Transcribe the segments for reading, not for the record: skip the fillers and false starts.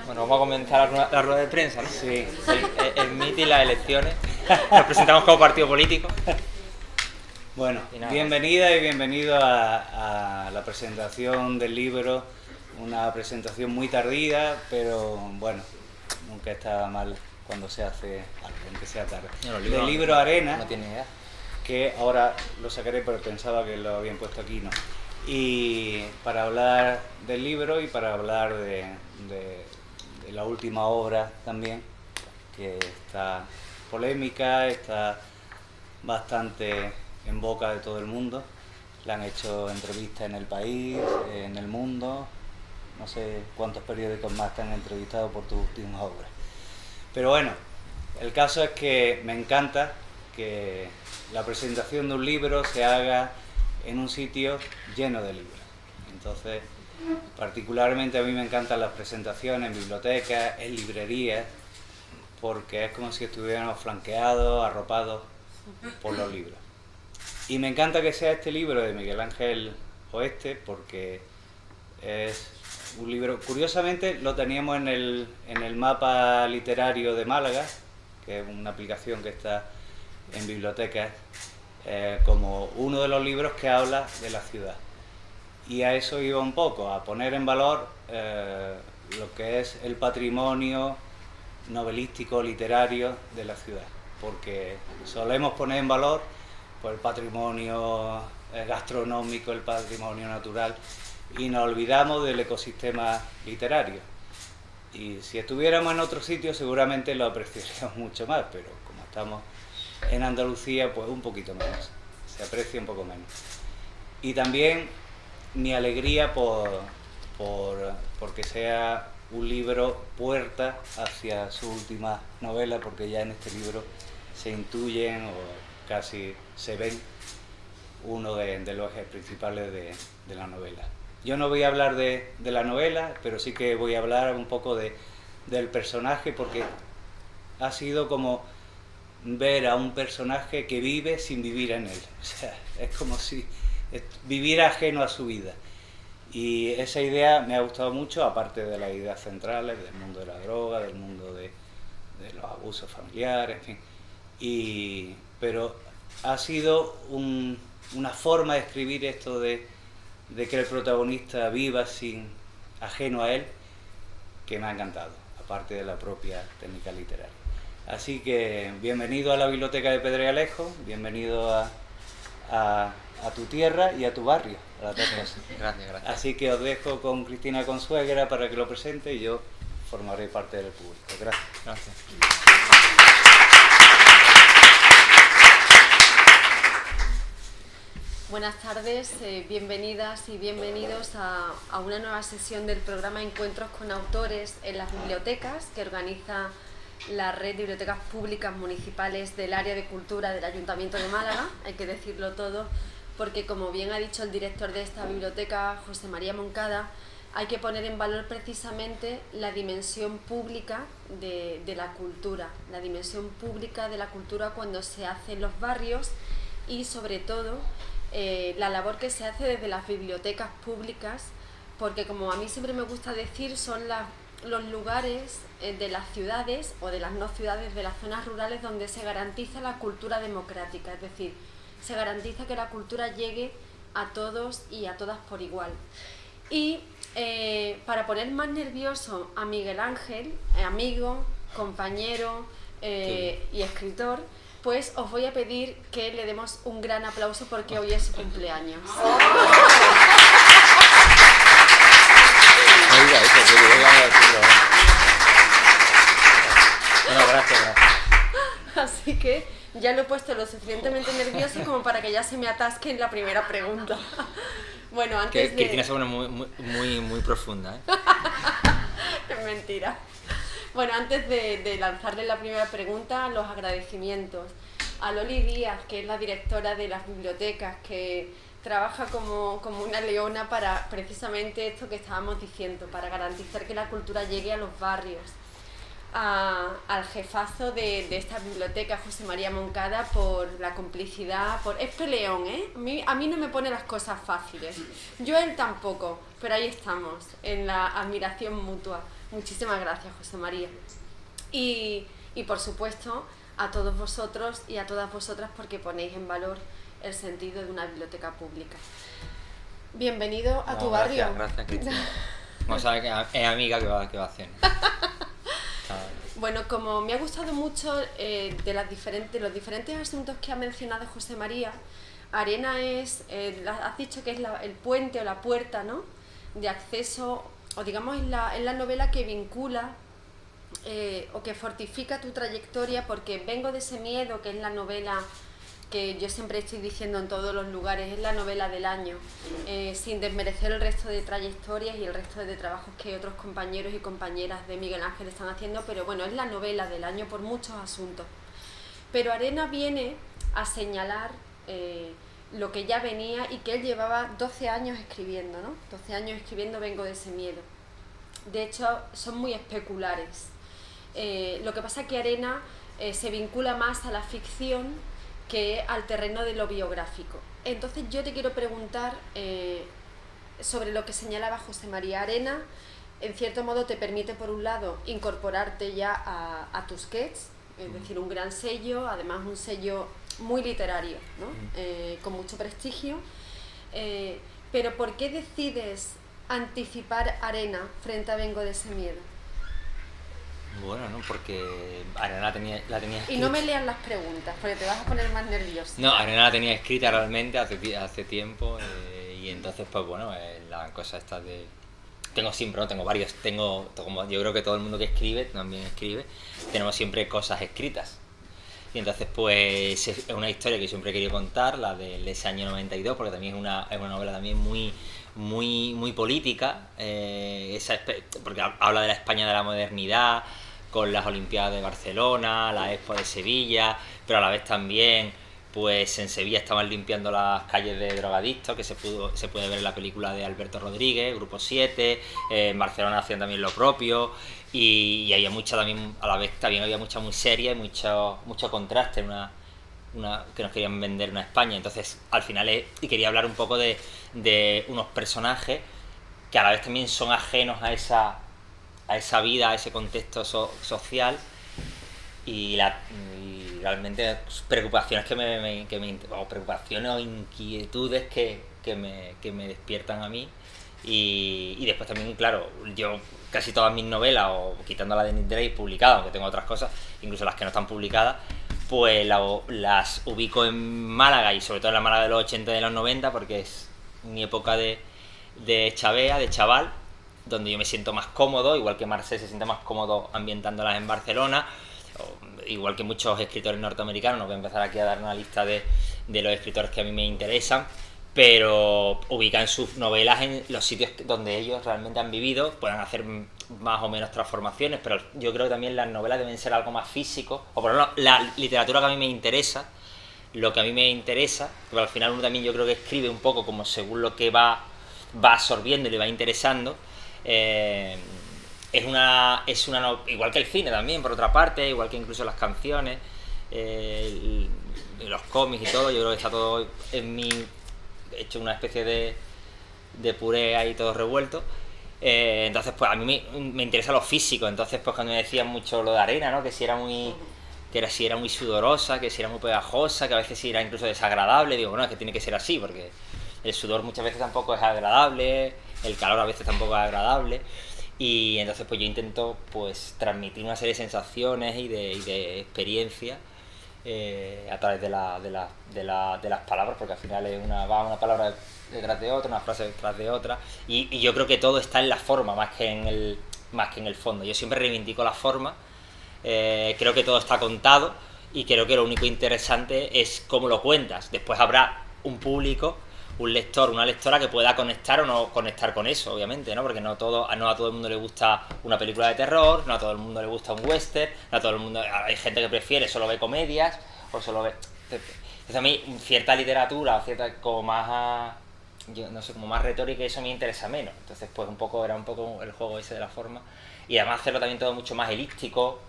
Bueno, vamos a comenzar la rueda de prensa, ¿no? Sí. El MIT y las elecciones. Nos presentamos como partido político. Bueno, bienvenida y bienvenido a la presentación del libro. Una presentación muy tardía, pero bueno, nunca está mal cuando se hace algo, aunque sea tarde. Del libro Arena, no tiene idea. Que ahora lo sacaré, pero pensaba que lo habían puesto aquí, ¿no? Y para hablar del libro y para hablar de la última obra también, que está polémica, está bastante en boca de todo el mundo. Le han hecho entrevistas en El País, en El Mundo, no sé cuántos periódicos más te han entrevistado por tus últimas obras. Pero bueno, el caso es que me encanta que la presentación de un libro se haga en un sitio lleno de libros. Entonces, particularmente a mí me encantan las presentaciones en bibliotecas, en librerías, porque es como si estuviéramos flanqueados, arropados por los libros. Y me encanta que sea este libro de Miguel Ángel Oeste, porque es un libro, curiosamente lo teníamos en el mapa literario de Málaga, que es una aplicación que está en bibliotecas, como uno de los libros que habla de la ciudad. Y a eso iba un poco, a poner en valor lo que es el patrimonio novelístico, literario de la ciudad, porque solemos poner en valor pues, el patrimonio gastronómico, el patrimonio natural, y nos olvidamos del ecosistema literario. Y si estuviéramos en otro sitio seguramente lo apreciaríamos mucho más, pero como estamos en Andalucía, pues un poquito menos, se aprecia un poco menos. Y también mi alegría porque sea un libro puerta hacia su última novela, porque ya en este libro se intuyen o casi se ven uno de los ejes principales de la novela. Yo no voy a hablar de la novela, pero sí que voy a hablar un poco del personaje, porque ha sido como ver a un personaje que vive sin vivir en él. O sea, es como si viviera ajeno a su vida. Y esa idea me ha gustado mucho, aparte de las ideas centrales del mundo de la droga, del mundo de los abusos familiares, en fin. Pero ha sido una forma de escribir esto de que el protagonista viva sin ajeno a él, que me ha encantado, aparte de la propia técnica literaria. Así que bienvenido a la Biblioteca de Pedregalejo, bienvenido a tu tierra y a tu barrio, a las dos cosas. Gracias. Así que os dejo con Cristina Consuegra para que lo presente y yo formaré parte del público. Gracias. Buenas tardes, bienvenidas y bienvenidos a una nueva sesión del programa Encuentros con Autores en las Bibliotecas, que organiza la Red de Bibliotecas Públicas Municipales del Área de Cultura del Ayuntamiento de Málaga. Hay que decirlo todo, porque como bien ha dicho el director de esta biblioteca, José María Moncada, hay que poner en valor precisamente la dimensión pública de la cultura, la dimensión pública de la cultura cuando se hace en los barrios y sobre todo la labor que se hace desde las bibliotecas públicas, porque como a mí siempre me gusta decir, son los lugares de las ciudades o de las no ciudades, de las zonas rurales donde se garantiza la cultura democrática, es decir, se garantiza que la cultura llegue a todos y a todas por igual. Y para poner más nervioso a Miguel Ángel, amigo, compañero y escritor, pues os voy a pedir que le demos un gran aplauso porque hoy es su cumpleaños. Bueno, gracias. Así que ya lo he puesto lo suficientemente nervioso como para que ya se me atasque en la primera pregunta. Bueno, antes de... Cristina se pone muy profunda, ¿eh? Es mentira. Bueno, antes de lanzarle la primera pregunta, los agradecimientos a Loli Díaz, que es la directora de las bibliotecas, que trabaja como una leona para precisamente esto que estábamos diciendo, para garantizar que la cultura llegue a los barrios. Al jefazo de esta biblioteca, José María Moncada, por la complicidad, es peleón, ¿eh? A mí no me pone las cosas fáciles, yo él tampoco, pero ahí estamos, en la admiración mutua. Muchísimas gracias, José María. Y por supuesto, a todos vosotros y a todas vosotras porque ponéis en valor el sentido de una biblioteca pública. Bienvenido a tu barrio. Gracias, Cristina. Como sabes que es amiga que va a hacer. Bueno, como me ha gustado mucho de los diferentes asuntos que ha mencionado José María, Arena es, has dicho que es el puente o la puerta, ¿no?, de acceso, o digamos es la novela que vincula o que fortifica tu trayectoria, porque Vengo de ese miedo, que es la novela que yo siempre estoy diciendo en todos los lugares, es la novela del año, sin desmerecer el resto de trayectorias y el resto de trabajos que otros compañeros y compañeras de Miguel Ángel están haciendo, pero bueno, es la novela del año por muchos asuntos. Pero Arena viene a señalar lo que ya venía y que él llevaba 12 años escribiendo, ¿no? 12 años escribiendo Vengo de ese miedo. De hecho, son muy especulares. Lo que pasa es que Arena se vincula más a la ficción que al terreno de lo biográfico. Entonces yo te quiero preguntar sobre lo que señalaba José María. Arena, en cierto modo, te permite, por un lado, incorporarte ya a Tusquets, es decir, un gran sello, además un sello muy literario, ¿no? Con mucho prestigio. Pero ¿por qué decides anticipar Arena frente a Vengo de ese miedo? Bueno, no, porque Arena la tenía escrita. Y no me leas las preguntas, porque te vas a poner más nervioso. No, Arena la tenía escrita realmente hace tiempo, y entonces pues bueno, la cosa esta de... Tengo siempre, ¿no? Tengo varios, como yo creo que todo el mundo que escribe, también escribe, tenemos siempre cosas escritas. Y entonces pues es una historia que siempre he querido contar, la de ese año 92, porque también es una novela también muy política, porque habla de la España de la modernidad, con las Olimpiadas de Barcelona, la Expo de Sevilla, pero a la vez también pues en Sevilla estaban limpiando las calles de drogadictos, que se puede ver en la película de Alberto Rodríguez, Grupo 7, en Barcelona hacían también lo propio, y había mucha también, a la vez también había mucha muy seria y mucho contraste, que nos querían vender una España. Entonces al final y quería hablar un poco de unos personajes que a la vez también son ajenos a esa vida, a ese contexto social, y realmente preocupaciones o preocupaciones o inquietudes que me despiertan a mí. Y después también, claro, yo casi todas mis novelas, o quitando la de Nick Drake publicada, aunque tengo otras cosas, incluso las que no están publicadas, pues las ubico en Málaga, y sobre todo en la Málaga de los 80 y de los 90, porque es mi época de chavea, de chaval, donde yo me siento más cómodo, igual que Marcel se siente más cómodo ambientándolas en Barcelona, igual que muchos escritores norteamericanos. No voy a empezar aquí a dar una lista de los escritores que a mí me interesan, pero ubican sus novelas en los sitios donde ellos realmente han vivido. Pueden hacer más o menos transformaciones, pero yo creo que también las novelas deben ser algo más físico, o por lo menos la literatura que a mí me interesa, lo que a mí me interesa, porque al final uno también yo creo que escribe un poco como según lo que va absorbiendo y le va interesando. Es una igual que el cine también, por otra parte, igual que incluso las canciones, los cómics y todo. Yo creo que está todo hecho una especie de puré ahí todo revuelto. Entonces pues a mí me interesa lo físico. Entonces pues cuando me decían mucho lo de Arena, ¿no?, que si era muy sudorosa, que si era muy pegajosa, que a veces si era incluso desagradable, digo, bueno, es que tiene que ser así, porque el sudor muchas veces tampoco es agradable, el calor a veces tampoco es agradable. Y entonces pues yo intento pues transmitir una serie de sensaciones y de experiencias a través de las palabras, porque al final va una palabra detrás de otra, una frase detrás de otra, y yo creo que todo está en la forma más que en el fondo. Yo siempre reivindico la forma. Creo que todo está contado, y creo que lo único interesante es cómo lo cuentas. Después habrá un público, un lector, una lectora que pueda conectar o no conectar con eso, obviamente, ¿no? Porque no a todo el mundo le gusta una película de terror, no a todo el mundo le gusta un western, no a todo el mundo... Hay gente que prefiere solo ve comedias, o solo ve... Entonces a mí cierta literatura, cierta como más... yo no sé, como más retórica, eso me interesa menos. Entonces pues era un poco el juego ese de la forma, y además hacerlo también todo mucho más elíptico,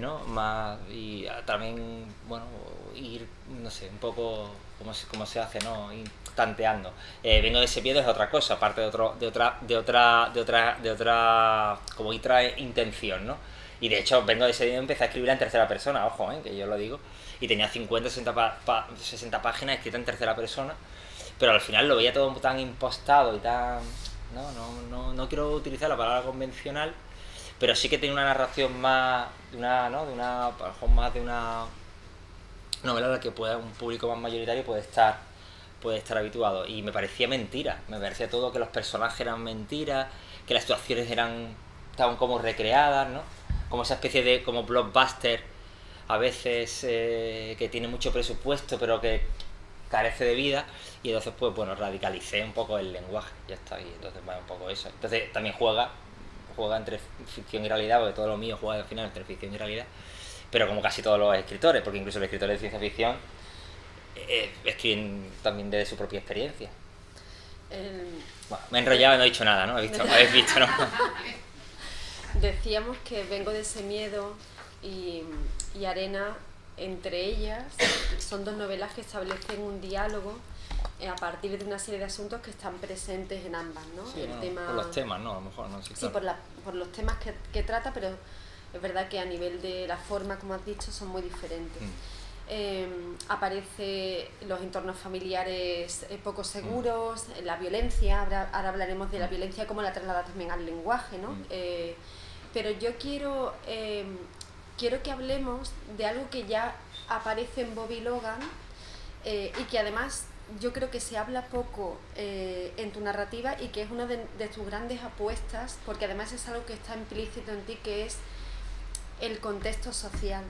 ¿no? Más, y también, bueno, ir, no sé, un poco como se hace, ¿no? Ir tanteando. Vengo de ese miedo es otra cosa, aparte de otra, como otra intención, ¿no? Y de hecho, vengo de ese miedo, empecé a escribirla en tercera persona, ojo, que yo lo digo, y tenía 50, 60 páginas escritas en tercera persona, pero al final lo veía todo tan impostado y tan... No quiero utilizar la palabra convencional, pero sí que tiene una narración más de una, ¿no? A lo mejor más de una novela a la que un público más mayoritario puede estar habituado. Y me parecía mentira, me parecía todo que los personajes eran mentiras, que las situaciones estaban como recreadas, ¿no? Como esa especie de como blockbuster a veces, que tiene mucho presupuesto pero que carece de vida, y entonces pues bueno, radicalicé un poco el lenguaje, ya está, y entonces va un poco eso. Entonces también juega entre ficción y realidad, porque todo lo mío juega al final entre ficción y realidad, pero como casi todos los escritores, porque incluso los escritores de ciencia ficción escriben también desde su propia experiencia. Bueno, me he enrollado y no he dicho nada, ¿no? Habéis visto, ¿no? Decíamos que vengo de ese miedo y Arena, entre ellas, son dos novelas que establecen un diálogo a partir de una serie de asuntos que están presentes en ambas, ¿no? Sí, por los temas, ¿no? A lo mejor, ¿no? Sí, claro. Por los temas que trata, pero es verdad que a nivel de la forma, como has dicho, son muy diferentes. Aparece los entornos familiares poco seguros, la violencia, ahora hablaremos de la violencia, cómo la traslada también al lenguaje, ¿no? Pero yo quiero que hablemos de algo que ya aparece en Bobby Logan, y que además yo creo que se habla poco en tu narrativa, y que es una de tus grandes apuestas, porque además es algo que está implícito en ti, que es el contexto social.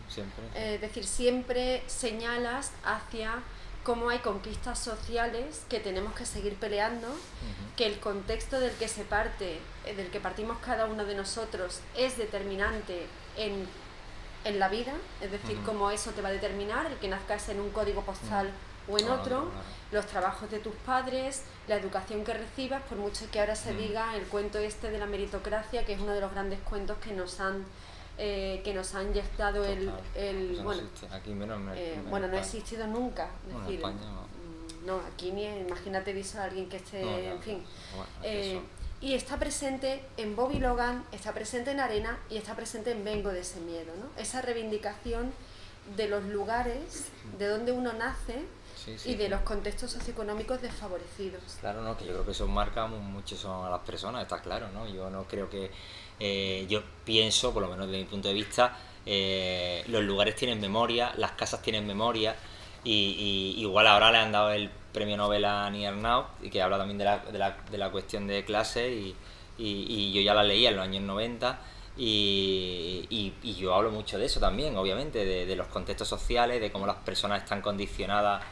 Siempre. Es decir, siempre señalas hacia cómo hay conquistas sociales que tenemos que seguir peleando, que el contexto del que se parte, del que partimos cada uno de nosotros, es determinante en la vida, es decir, cómo eso te va a determinar, el que nazcas en un código postal o en otro, los trabajos de tus padres, la educación que recibas, por mucho que ahora se diga el cuento este de la meritocracia, que es uno de los grandes cuentos que nos han inyectado bueno, aquí menos bueno, no ha existido nunca, es decir, España, no, aquí ni, imagínate dice a alguien que esté, en fin. Bueno, y está presente en Bobby Logan, está presente en Arena y está presente en Vengo de ese miedo, ¿no? Esa reivindicación de los lugares de donde uno nace, y de los contextos socioeconómicos desfavorecidos. Claro, no, que yo creo que eso marca mucho a las personas, está claro, ¿no? Yo no creo que... yo pienso, por lo menos desde mi punto de vista, los lugares tienen memoria, las casas tienen memoria, y igual ahora le han dado el premio Nobel a Annie Ernaux, y que habla también de la cuestión de clase, y yo ya la leía en los años 90, y yo hablo mucho de eso también, obviamente, de los contextos sociales, de cómo las personas están condicionadas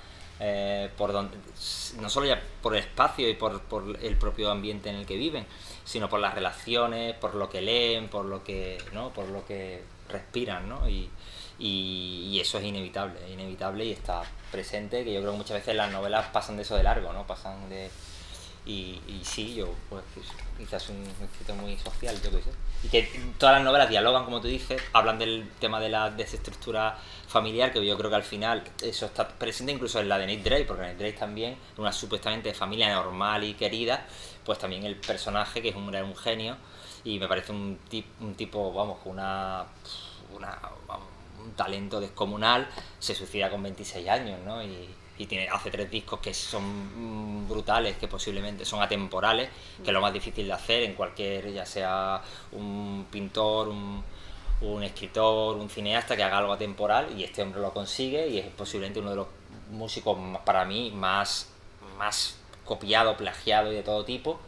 no solo ya por el espacio y por el propio ambiente en el que viven, sino por las relaciones, por lo que leen, por lo que respiran, ¿no? Y eso es inevitable y está presente, que yo creo que muchas veces las novelas pasan de eso de largo, ¿no? Pasan de... Y sí, yo pues quizás un escritor muy social, yo qué sé. Y que todas las novelas dialogan, como tú dices, hablan del tema de la desestructura familiar, que yo creo que al final eso está presente incluso en la de Nick Drake, porque Nick Drake también, una supuestamente familia normal y querida, pues también el personaje, que era un genio, y me parece un tipo, vamos, con un talento descomunal, se suicida con 26 años, ¿no? Y hace 3 discos que son brutales, que posiblemente son atemporales, que es lo más difícil de hacer en cualquier, ya sea un pintor, un escritor, un cineasta, que haga algo atemporal, y este hombre lo consigue, y es posiblemente uno de los músicos para mí más copiado, plagiado y de todo tipo,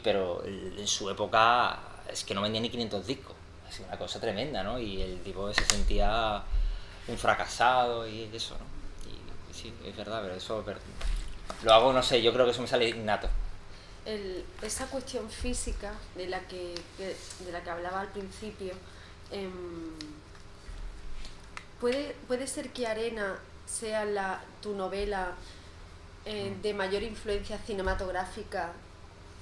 pero en su época es que no vendía ni 500 discos, es una cosa tremenda, ¿no? Y el tipo se sentía un fracasado y eso, ¿no? Sí, es verdad, pero eso lo hago, no sé, yo creo que eso me sale innato. Esa cuestión física de la que hablaba al principio, puede ser que Arena sea tu novela de mayor influencia cinematográfica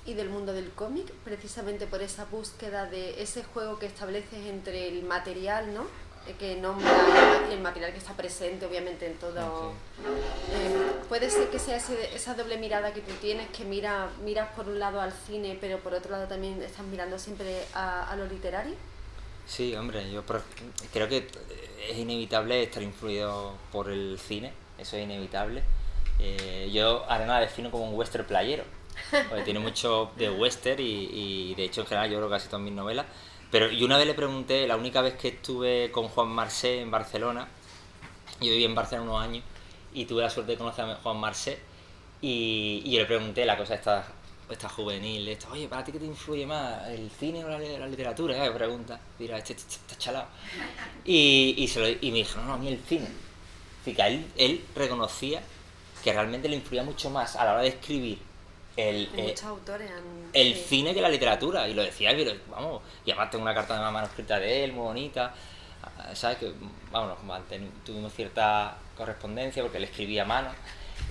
y del mundo del cómic, precisamente por esa búsqueda de ese juego que estableces entre el material, ¿no? Que nombra y el material que está presente obviamente en todo. Puede ser que sea esa doble mirada que tú tienes, que miras por un lado al cine, pero por otro lado también estás mirando siempre a lo literario. Sí, hombre, creo que es inevitable estar influido por el cine, eso es inevitable. Yo Arena la defino como un western playero, porque tiene mucho de western y de hecho en general yo creo que casi todas mis novelas. Pero yo una vez le pregunté, la única vez que estuve con Juan Marsé en Barcelona, yo viví en Barcelona unos años y tuve la suerte de conocer a Juan Marsé y yo le pregunté la cosa esta juvenil, oye, ¿para ti qué te influye más, el cine o la literatura? Me pregunta, mira, este está chalado. Y me dijo, no, a mí el cine. Así que él reconocía que realmente le influía mucho más a la hora de escribir muchos autores el cine que la literatura, y lo decía, pero vamos, y además tengo una carta de mano escrita de él, muy bonita, ¿sabes? Que, vamos, tuvimos cierta correspondencia porque él escribía a mano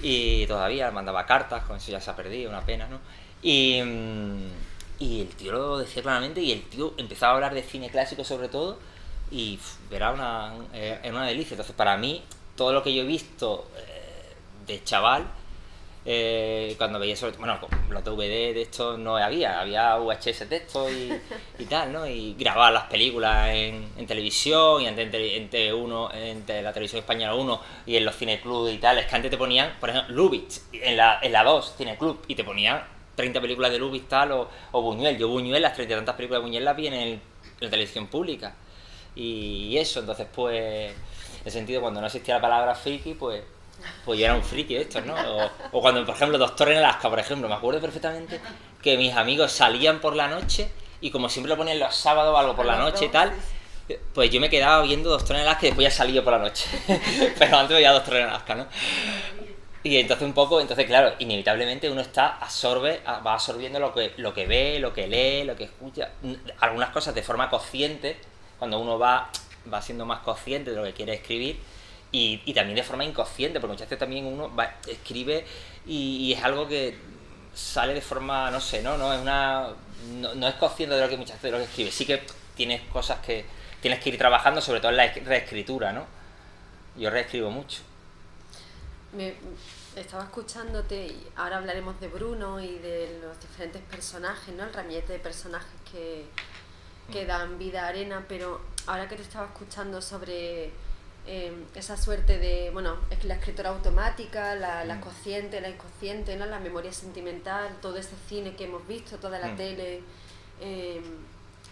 y todavía mandaba cartas, con eso ya se ha perdido, una pena, ¿no? Y el tío lo decía claramente y el tío empezaba a hablar de cine clásico sobre todo y era una delicia. Entonces para mí, todo lo que yo he visto de chaval, cuando veía los DVD de estos no había VHS de estos y tal, ¿no? Y grababa las películas en televisión y entre la televisión española 1 y en los cineclubs y tal. Es que antes te ponían, por ejemplo, Lubitsch en la 2, Cineclub, y te ponían 30 películas de Lubitsch tal o Buñuel. Yo Buñuel, las 30 y tantas películas de Buñuel las vi en la televisión pública. Y eso, entonces pues, en ese sentido, cuando no existía la palabra friki, pues yo era un friki de estos, ¿no? O cuando, por ejemplo, Doctor en Alaska, por ejemplo, me acuerdo perfectamente que mis amigos salían por la noche y como siempre lo ponían los sábados o algo por la noche y tal, pues yo me quedaba viendo Doctor en Alaska y después ya salía por la noche. Pero antes veía Doctor en Alaska, ¿no? Y entonces claro, inevitablemente uno va absorbiendo lo que ve, lo que lee, lo que escucha, algunas cosas de forma consciente, cuando uno va siendo más consciente de lo que quiere escribir, y también de forma inconsciente, porque muchas veces también uno escribe y es algo que sale de forma, no sé, no es consciente de lo que muchas veces de lo que escribe. Sí que tienes cosas que tienes que ir trabajando, sobre todo en la reescritura, ¿no? Yo reescribo mucho. Estaba escuchándote y ahora hablaremos de Bruno y de los diferentes personajes, ¿no? El ramillete de personajes que dan vida a Arena, pero ahora que te estaba escuchando sobre esa suerte de, es que la escritura automática, la consciente, la inconsciente, ¿no? La memoria sentimental, todo ese cine que hemos visto, toda la tele.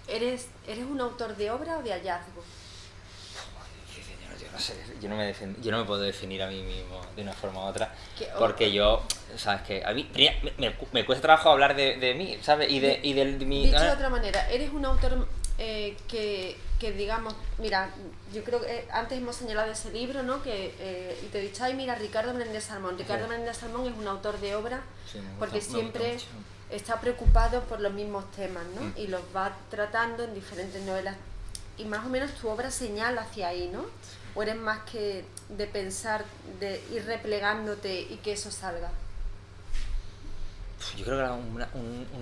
¿Eres un autor de obra o de hallazgo? Yo no sé, yo no me puedo definir a mí mismo de una forma u otra, porque yo, sabes que a mí me cuesta trabajo hablar de mí, ¿sabes? Y de mi... Dicho de otra manera, eres un autor que digamos, mira, yo creo que antes hemos señalado ese libro, ¿no? Y te he dicho, mira, Ricardo Menéndez Salmón. Ricardo Menéndez Salmón es un autor de obra, porque siempre está preocupado por los mismos temas, ¿no? Y los va tratando en diferentes novelas. Y más o menos tu obra señala hacia ahí, ¿no? ¿O eres más que de pensar, de ir replegándote y que eso salga? Yo creo que era un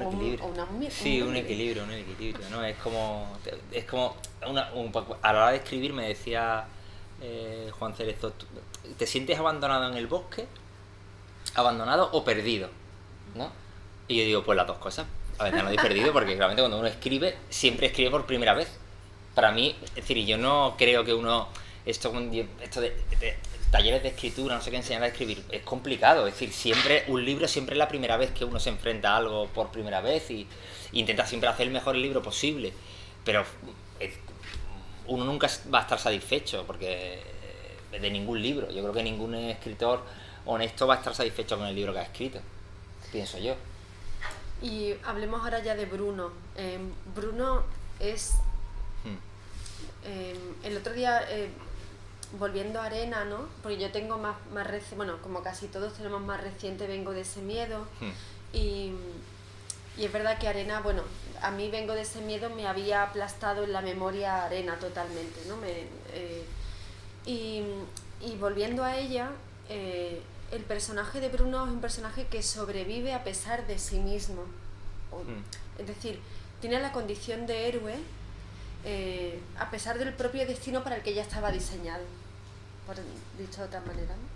equilibrio. Un equilibrio, ¿no? Es como a la hora de escribir me decía Juan Cerezo, ¿te sientes abandonado en el bosque? ¿Abandonado o perdido? ¿No? Y yo digo, pues las dos cosas. Abandonado y perdido, porque realmente cuando uno escribe, siempre escribe por primera vez. Para mí, es decir, yo no creo que uno... Esto de talleres de escritura, no sé qué, enseñar a escribir, es complicado. Es decir, un libro siempre es la primera vez que uno se enfrenta a algo por primera vez y intenta siempre hacer el mejor libro posible. Pero uno nunca va a estar satisfecho, porque de ningún libro. Yo creo que ningún escritor honesto va a estar satisfecho con el libro que ha escrito, pienso yo. Y hablemos ahora ya de Bruno. Bruno es... el otro día... volviendo a Arena, ¿no? Porque yo tengo más reciente, como casi todos tenemos más reciente, vengo de ese miedo. Y es verdad que Arena, a mí vengo de ese miedo, me había aplastado en la memoria Arena totalmente, ¿no? Y volviendo a ella, el personaje de Bruno es un personaje que sobrevive a pesar de sí mismo. Es decir, tiene la condición de héroe a pesar del propio destino para el que ya estaba diseñado, por dicho de otra manera, ¿no?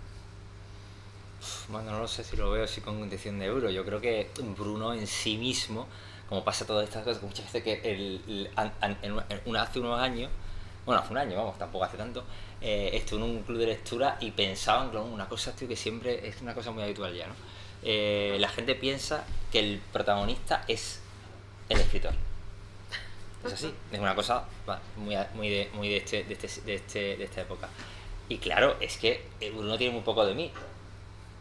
Bueno, no lo sé si lo veo así con condición de euro. Yo creo que Bruno en sí mismo, como pasa todas estas cosas, que muchas veces que hace unos años, bueno, hace un año, vamos, tampoco hace tanto, estuve en un club de lectura y pensaba en una cosa, tío, que siempre es una cosa muy habitual ya, ¿no? La gente piensa que el protagonista es el escritor. Es así, es una cosa muy de esta época. Y claro, es que Bruno tiene muy poco de mí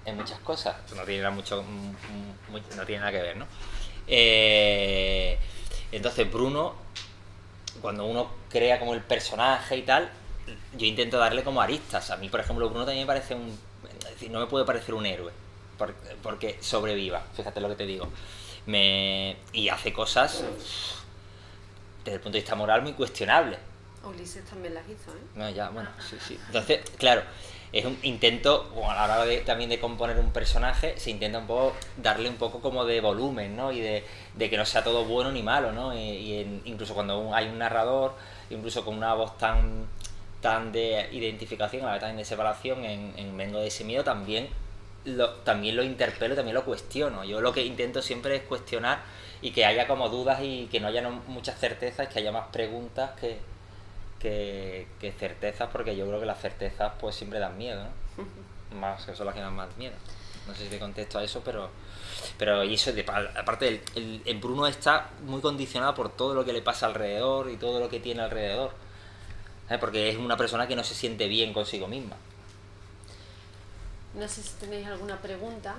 en muchas cosas, no tiene nada que ver, ¿no? Entonces Bruno, cuando uno crea como el personaje y tal, yo intento darle como aristas. A mí, por ejemplo, Bruno también me parece es decir, no me puede parecer un héroe porque sobreviva, fíjate lo que te digo. Y hace cosas desde el punto de vista moral muy cuestionables. Ulises también las hizo, ¿eh? No, ya, bueno, sí. Entonces, claro, es un intento, bueno, a la hora también de componer un personaje, se intenta un poco darle un poco como de volumen, ¿no? Y de que no sea todo bueno ni malo, ¿no? Incluso cuando hay un narrador, incluso con una voz tan de identificación, a la vez también de separación, en Vengo de ese miedo, también lo interpelo, también lo cuestiono. Yo lo que intento siempre es cuestionar y que haya como dudas y que no haya muchas certezas, que haya más preguntas que certezas, porque yo creo que las certezas pues siempre dan miedo, ¿no? Más que son las que dan más miedo. No sé si te contesto a eso, pero y eso, aparte el Bruno está muy condicionado por todo lo que le pasa alrededor y todo lo que tiene alrededor, ¿sabes? Porque es una persona que no se siente bien consigo misma. No sé si tenéis alguna pregunta.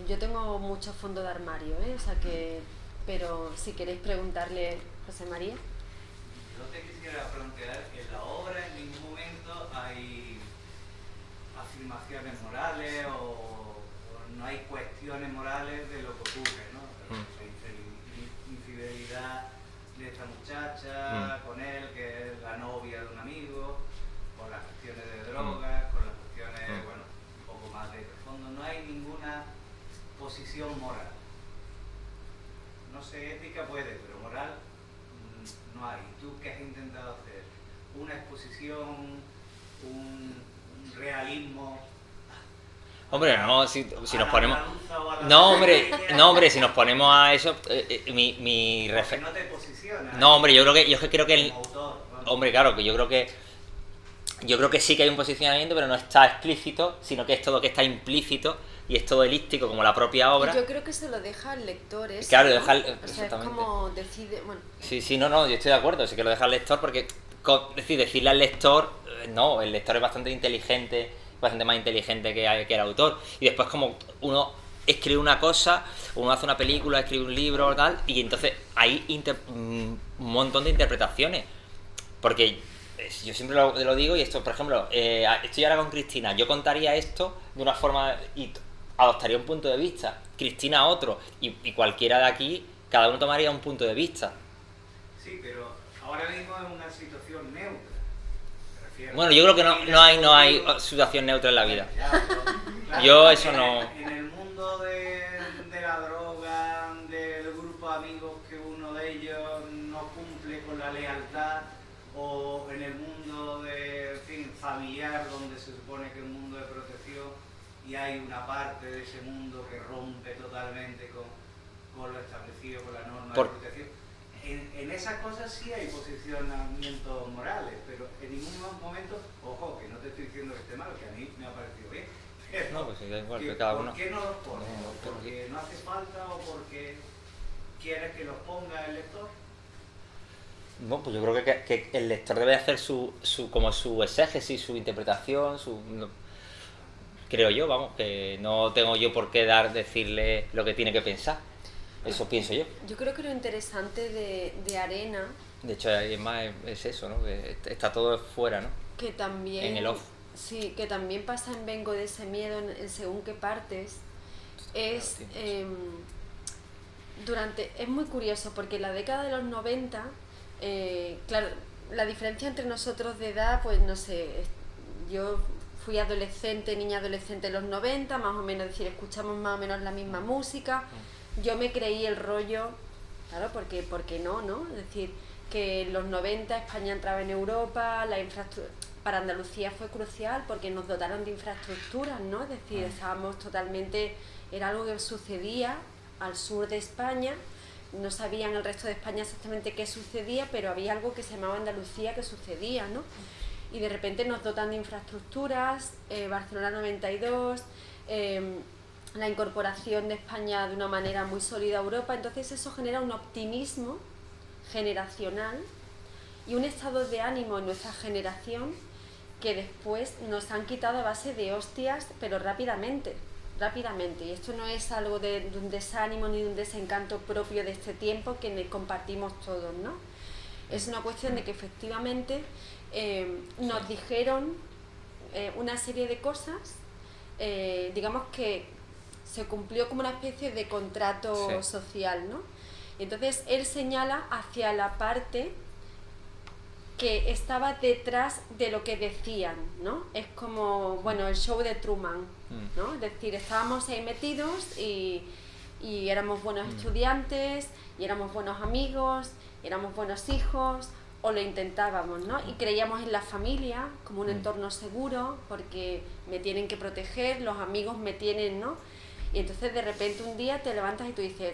Yo tengo mucho fondo de armario, o sea que, pero si queréis preguntarle, José María. Yo te quisiera plantear que en la obra en ningún momento hay afirmaciones morales o no hay cuestiones morales de lo que ocurre, ¿no? La infidelidad de esta muchacha con él, que es la novia de un amigo, con las cuestiones de drogas, con las cuestiones, bueno, un poco más de fondo. No hay ninguna posición moral. No sé, ética puede, pero moral no hay. ¿Tú qué has intentado hacer? ¿Una exposición, un realismo? Hombre, no, si nos ponemos... No, hombre, si nos ponemos a eso, mi no te posicionas. No, hombre, yo creo que como autor, bueno. Hombre, claro, que yo creo que sí que hay un posicionamiento, pero no está explícito, sino que es todo que está implícito y es todo elíptico, como la propia obra. Y yo creo que se lo deja al lector, eso, claro, ¿no? deja o sea, es como decide, bueno. Sí, no, yo estoy de acuerdo, sí que lo deja al lector, porque decirle al lector, no, el lector es bastante inteligente, bastante más inteligente que el autor, y después como uno escribe una cosa, uno hace una película, escribe un libro, tal, y entonces hay un montón de interpretaciones, porque yo siempre lo digo, y esto, por ejemplo, estoy ahora con Cristina, yo contaría esto de una forma y adoptaría un punto de vista, Cristina otro, y cualquiera de aquí, cada uno tomaría un punto de vista. Sí, pero ahora mismo es una situación neutra. Bueno, yo creo que no hay situación neutra en la vida. Claro, yo eso no... En el mundo de la droga, del grupo de amigos que uno de ellos no cumple con la lealtad, o en el mundo familiar, donde se supone que es un mundo de protección y hay una parte de ese mundo que rompe totalmente con lo establecido, con la norma de protección. En esas cosas sí hay posicionamientos morales, pero en ningún momento, ojo, que no te estoy diciendo que esté mal, que a mí me ha parecido bien. Pero no, pues da igual, que cada uno. ¿Por qué no los pones? ¿Porque no hace falta o porque quieres que los ponga el lector? Bueno, pues yo creo que el lector debe hacer su exégesis, su interpretación, creo yo, vamos, que no tengo yo por qué decirle lo que tiene que pensar. Eso pienso yo. Yo creo que lo interesante de Arena... De hecho, además es eso, ¿no? Que está todo fuera, ¿no? Que también... En el off. Sí, que también pasa en Vengo de ese miedo, en según qué partes. Es... es muy curioso, porque en la década de los 90... claro, la diferencia entre nosotros de edad, pues no sé, yo fui niña adolescente en los 90, más o menos, es decir, escuchamos más o menos la misma música. Yo me creí el rollo Claro, porque ¿por qué no, no? Es decir, que en los 90 España entraba en Europa, la infraestructura para Andalucía fue crucial porque nos dotaron de infraestructuras, ¿no? Es decir, estábamos totalmente, era algo que sucedía al sur de España, no sabían el resto de España exactamente qué sucedía, pero había algo que se llamaba Andalucía que sucedía, ¿no? Y de repente nos dotan de infraestructuras, Barcelona 92, la incorporación de España de una manera muy sólida a Europa, entonces eso genera un optimismo generacional y un estado de ánimo en nuestra generación que después nos han quitado a base de hostias, pero rápidamente, y esto no es algo de un desánimo ni de un desencanto propio de este tiempo que compartimos todos, ¿no? Es una cuestión de que efectivamente nos dijeron una serie de cosas, digamos que se cumplió como una especie de contrato social, ¿no? Y entonces él señala hacia la parte que estaba detrás de lo que decían, ¿no? Es como, bueno, el show de Truman, ¿no? Es decir, estábamos ahí metidos y éramos buenos estudiantes, y éramos buenos amigos, y éramos buenos hijos, o lo intentábamos, ¿no? Y creíamos en la familia como un entorno seguro, porque me tienen que proteger, los amigos me tienen, ¿no? Y entonces de repente un día te levantas y tú dices,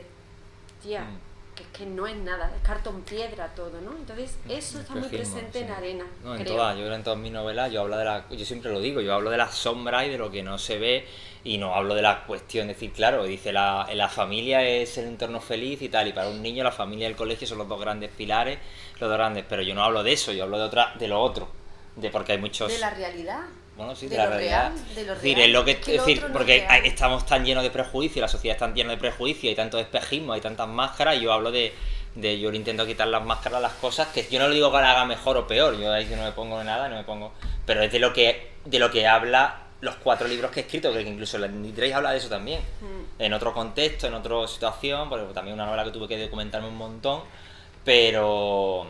tía, que no es nada, es cartón piedra todo, ¿no? Entonces eso está muy presente en Arena. No, creo. yo creo en todas mis novelas yo siempre lo digo, yo hablo de la sombra y de lo que no se ve y no hablo de la cuestión, es decir, claro, dice la familia es el entorno feliz y tal, y para un niño la familia y el colegio son los dos grandes pilares, los dos grandes, pero yo no hablo de eso, yo hablo de lo otro, de porque hay muchos... De la realidad. Bueno, sí, de la lo realidad. Real, de lo es decir, real. es lo que, Es que lo decir, otro no porque es real. estamos tan llenos de prejuicios, la sociedad está tan llena de prejuicios, hay tanto espejismo, hay tantas máscaras, y yo hablo yo le intento quitar las máscaras a las cosas, que yo no le digo que la haga mejor o peor, yo ahí no me pongo de nada, pero es de lo que habla los 4 libros que he escrito, que incluso el 23 habla de eso también, en otro contexto, en otra situación, porque también una novela que tuve que documentarme un montón, pero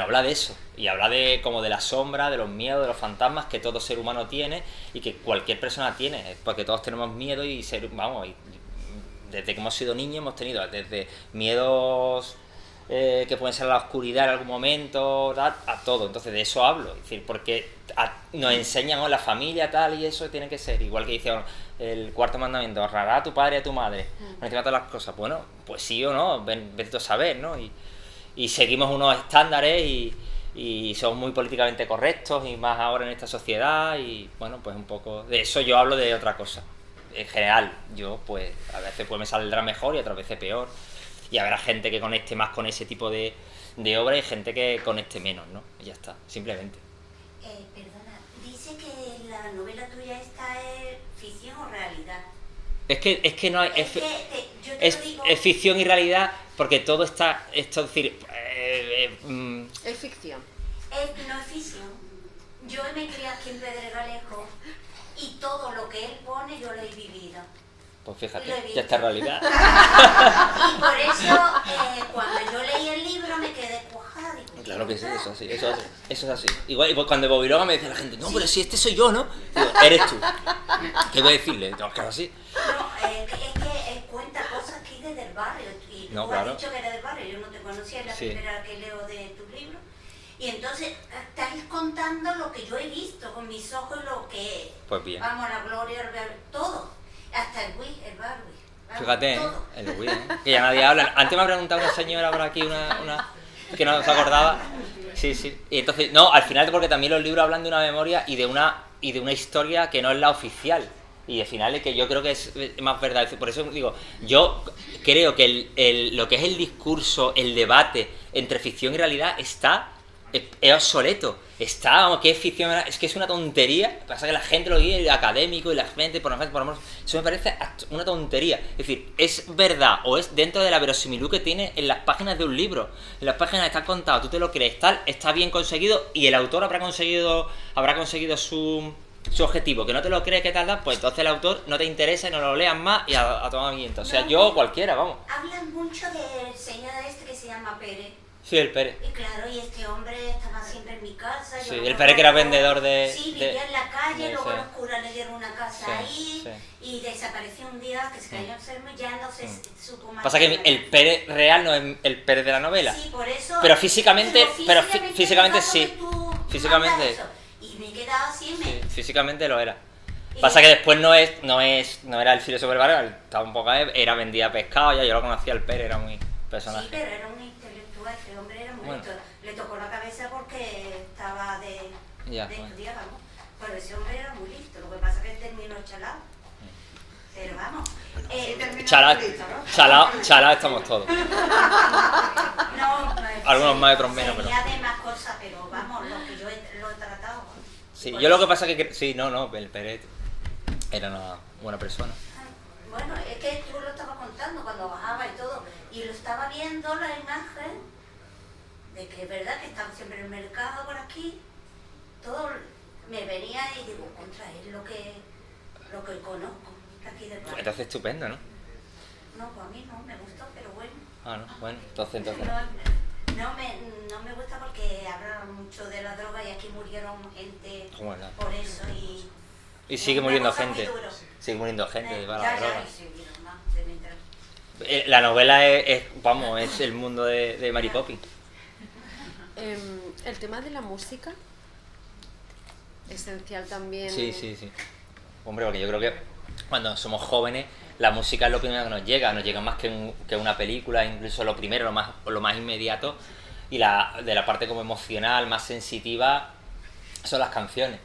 habla de eso, y habla como de la sombra, de los miedos, de los fantasmas que todo ser humano tiene y que cualquier persona tiene, porque todos tenemos miedo y desde que hemos sido niños hemos tenido desde miedos que pueden ser a la oscuridad en algún momento, a todo, entonces de eso hablo, es decir, porque nos enseñan la familia tal y eso tiene que ser, igual que dice el 4.º mandamiento, honrarás a tu padre y a tu madre, no te todas las cosas, bueno, pues sí o no, vete tú a saber, ¿no? Y seguimos unos estándares y somos muy políticamente correctos, y más ahora en esta sociedad, y bueno, pues un poco de eso yo hablo, de otra cosa. En general, yo pues a veces pues me saldrá mejor y otras veces peor, y habrá gente que conecte más con ese tipo de obra y gente que conecte menos, ¿no? Y ya está, simplemente. Perdona, dice que la novela tuya esta es ficción o realidad. Es que no hay... Es ficción y realidad, porque todo está... es decir... Es ficción. No es ficción. Yo me crié aquí en Pedregalejo y todo lo que él pone yo lo he vivido. Pues fíjate, ya está en realidad. Y por eso cuando yo leí el libro me quedé cuajada. Digo, Claro que sí, eso es así. Igual, y pues cuando Bobiloga me decía la gente, no, pero si este soy yo, ¿no? Digo, eres tú. ¿Qué voy a decirle? No, claro, así. No, es que cuenta cosas aquí desde el barrio. Y No, tú claro. has dicho que eres del barrio, yo no te conocía, es la primera que leo de tu libro. Y entonces estás contando lo que yo he visto con mis ojos, lo que... Pues bien. Vamos, la gloria, todo. Hasta el Wii, el bar Wii. Vamos, Fíjate, todo. el Wii, que ya nadie habla. Antes me ha preguntado una señora por aquí, una que no se acordaba. Sí. Y entonces, no, al final porque también los libros hablan de una memoria y de una historia que no es la oficial. Y al final es que yo creo que es más verdad. Por eso digo, yo creo que lo que es el discurso, el debate entre ficción y realidad es obsoleto. Vamos, que es ficción, es que es una tontería. Pasa que la gente lo dice, el académico y la gente, por ejemplo, eso me parece una tontería. Es decir, es verdad o es dentro de la verosimilitud que tiene en las páginas de un libro. En las páginas está contado, tú te lo crees, tal, está bien conseguido y el autor habrá conseguido su objetivo. Que no te lo crees, que tal, pues entonces el autor no te interesa y no lo leas más y a tomar viento. O sea, yo cualquiera, vamos. Hablan mucho del señor este que se llama Pérez. Sí, el Pérez. Y claro, y este hombre estaba siempre en mi casa. Sí, el Pérez que era vendedor de... Sí, vivía en la calle, luego sí. los curas le dieron una casa Sí, ahí sí. y desapareció un día que se cayó enfermo y ya no se supo más. Pasa que el Pérez real no es el Pérez de la novela. Sí, por eso... Pero físicamente físicamente sí. que tú Físicamente. mandas eso. Y me he quedado así, Sí, físicamente lo era. Y- Pasa que después no era el filósofo del barrio, estaba un poco era vendía pescado, ya yo lo conocía, el Pérez era muy personaje. Sí, pero era un intelectual, este hombre era muy Bueno. listo. Le tocó la cabeza porque estaba de Ya, bueno. estudiar, vamos. Pero ese hombre era muy listo, lo que pasa es que él terminó chalado. Pero vamos. Chalado estamos todos. No, Algunos más, otros menos, pero... Sería de más cosas, pero vamos, lo que yo lo he tratado. Sí, Por yo lo eso- que pasa es que... Sí, no, el Pérez era una buena persona. Bueno, es que tú lo estabas contando cuando bajaba y todo, y lo estaba viendo la imagen de que es verdad que estaba siempre en el mercado por aquí, todo me venía y digo, contra él lo que conozco, de aquí de Pues Praga. entonces estupendo, ¿no? No, pues a mí no me gustó, pero bueno. Ah, no, bueno, entonces... No me gusta porque hablan mucho de la droga y aquí murieron gente Bueno. por eso y sigue una muriendo cosa muy gente. duro. Sigue muriendo gente de la Ya, droga. y siguieron más de mientras. La novela es el mundo de Mary Poppins. El tema de la música, esencial también. Sí. Hombre, porque yo creo que cuando somos jóvenes, la música es lo primero que nos llega más que una película, incluso lo primero, lo más inmediato, y de la parte como emocional, más sensitiva, son las canciones.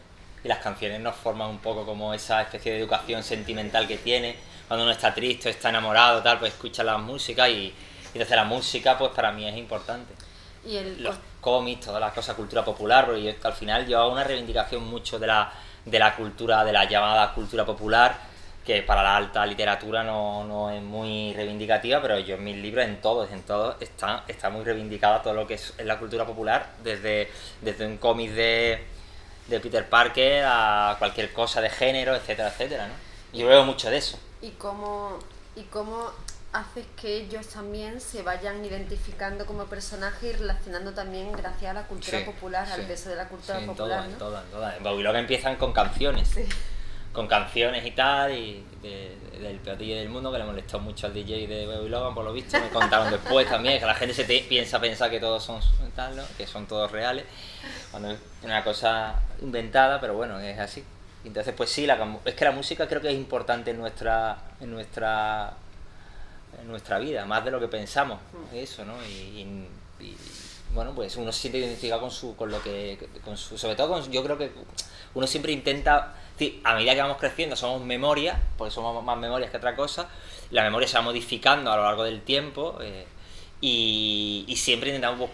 Y las canciones nos forman un poco como esa especie de educación sentimental que tiene. Cuando uno está triste, está enamorado, tal, pues escucha la música y entonces la música, pues para mí es importante. Y Los cómics, todas las cosas, cultura popular, porque yo, al final yo hago una reivindicación mucho de la cultura, de la llamada cultura popular, que para la alta literatura no es muy reivindicativa, pero yo en mis libros, en todos está muy reivindicada todo lo que es la cultura popular, desde un cómic de Peter Parker a cualquier cosa de género, etcétera, etcétera, ¿no? Yo veo mucho de eso. ¿Y cómo haces que ellos también se vayan identificando como personajes y relacionando también gracias a la cultura Sí, popular, al sí. peso de la cultura Sí, popular, en ¿no? todas. En Babilón empiezan con canciones. Sí. Con canciones y tal, y del peor DJ del mundo, que le molestó mucho al DJ de Babilón, por lo visto. Me contaron después también, que la gente piensa que todos son tal, ¿no? Que son todos reales, cuando es una cosa inventada, pero bueno, es así. Entonces, pues sí, es que la música creo que es importante en nuestra vida, más de lo que pensamos, eso, ¿no? Y bueno, pues uno se siente identificado sobre todo yo creo que uno siempre intenta, a medida que vamos creciendo somos memoria, porque somos más memorias que otra cosa, la memoria se va modificando a lo largo del tiempo, y siempre intentamos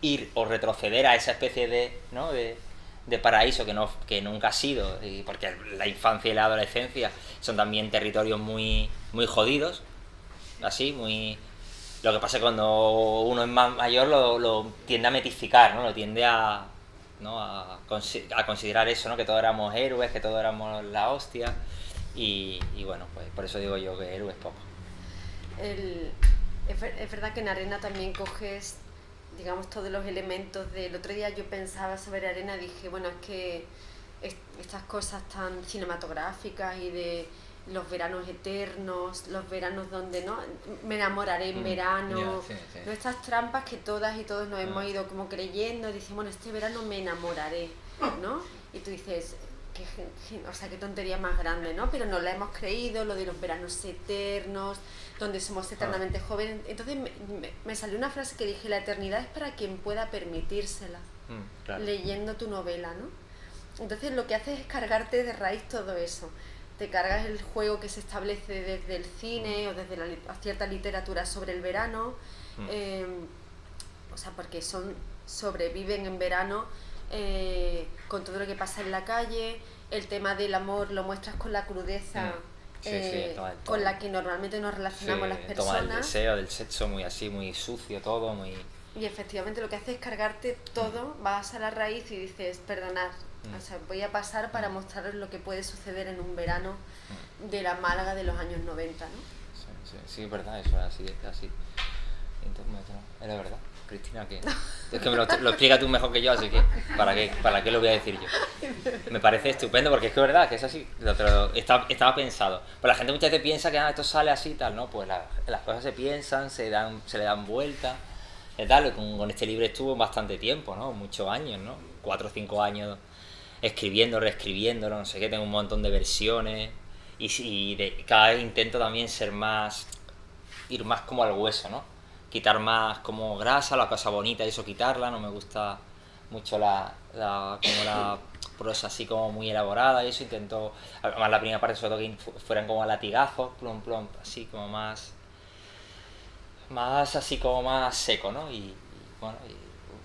ir o retroceder a esa especie de paraíso que nunca ha sido, porque la infancia y la adolescencia son también territorios muy, muy jodidos, así, muy... Lo que pasa es que cuando uno es más mayor lo tiende a metificar, ¿no? Lo tiende a considerar eso, ¿no? Que todos éramos héroes, que todos éramos la hostia, y bueno, pues por eso digo yo que héroes poco. Es verdad que en Arena también coges, digamos, todos los elementos del otro día. Yo pensaba sobre Arena, dije, bueno, es que estas cosas tan cinematográficas y de los veranos eternos, los veranos donde no me enamoraré en verano, sí. ¿no? Estas trampas que todas y todos nos hemos ido como creyendo, dicen, bueno, este verano me enamoraré, ¿no? Y tú dices, qué tontería más grande, ¿no? Pero no la hemos creído, lo de los veranos eternos, donde somos eternamente jóvenes. Entonces me salió una frase que dije, la eternidad es para quien pueda permitírsela, Claro. leyendo tu novela, ¿no? Entonces lo que haces es cargarte de raíz todo eso. Te cargas el juego que se establece desde el cine o desde cierta literatura sobre el verano, o sea, porque sobreviven en verano con todo lo que pasa en la calle. El tema del amor lo muestras con la crudeza con la que normalmente nos relacionamos las personas. Toma el deseo del sexo muy así, muy sucio todo, muy... Y efectivamente lo que hace es cargarte todo, vas a la raíz y dices, perdonad, o sea, voy a pasar para mostraros lo que puede suceder en un verano de la Málaga de los años 90, ¿no? Sí, es verdad, eso es así. Entonces, era verdad. Cristina, que es que me lo explica tú mejor que yo, así que ¿para qué lo voy a decir yo? Me parece estupendo porque es que es verdad que es así, estaba pensado. Pero la gente muchas veces piensa que esto sale así y tal, ¿no? Pues las cosas se piensan, se le dan vueltas y tal. Con este libro estuvo bastante tiempo, ¿no? Muchos años, ¿no? 4 o 5 años escribiendo, reescribiéndolo, no sé qué, tengo un montón de versiones y cada vez intento también ir más como al hueso, ¿no? Quitar más como grasa, la cosa bonita y eso quitarla, no me gusta mucho como la prosa así como muy elaborada y eso intento, además la primera parte sobre todo que fueran como latigazos, plum plum, así como más así como más seco, ¿no? Y bueno,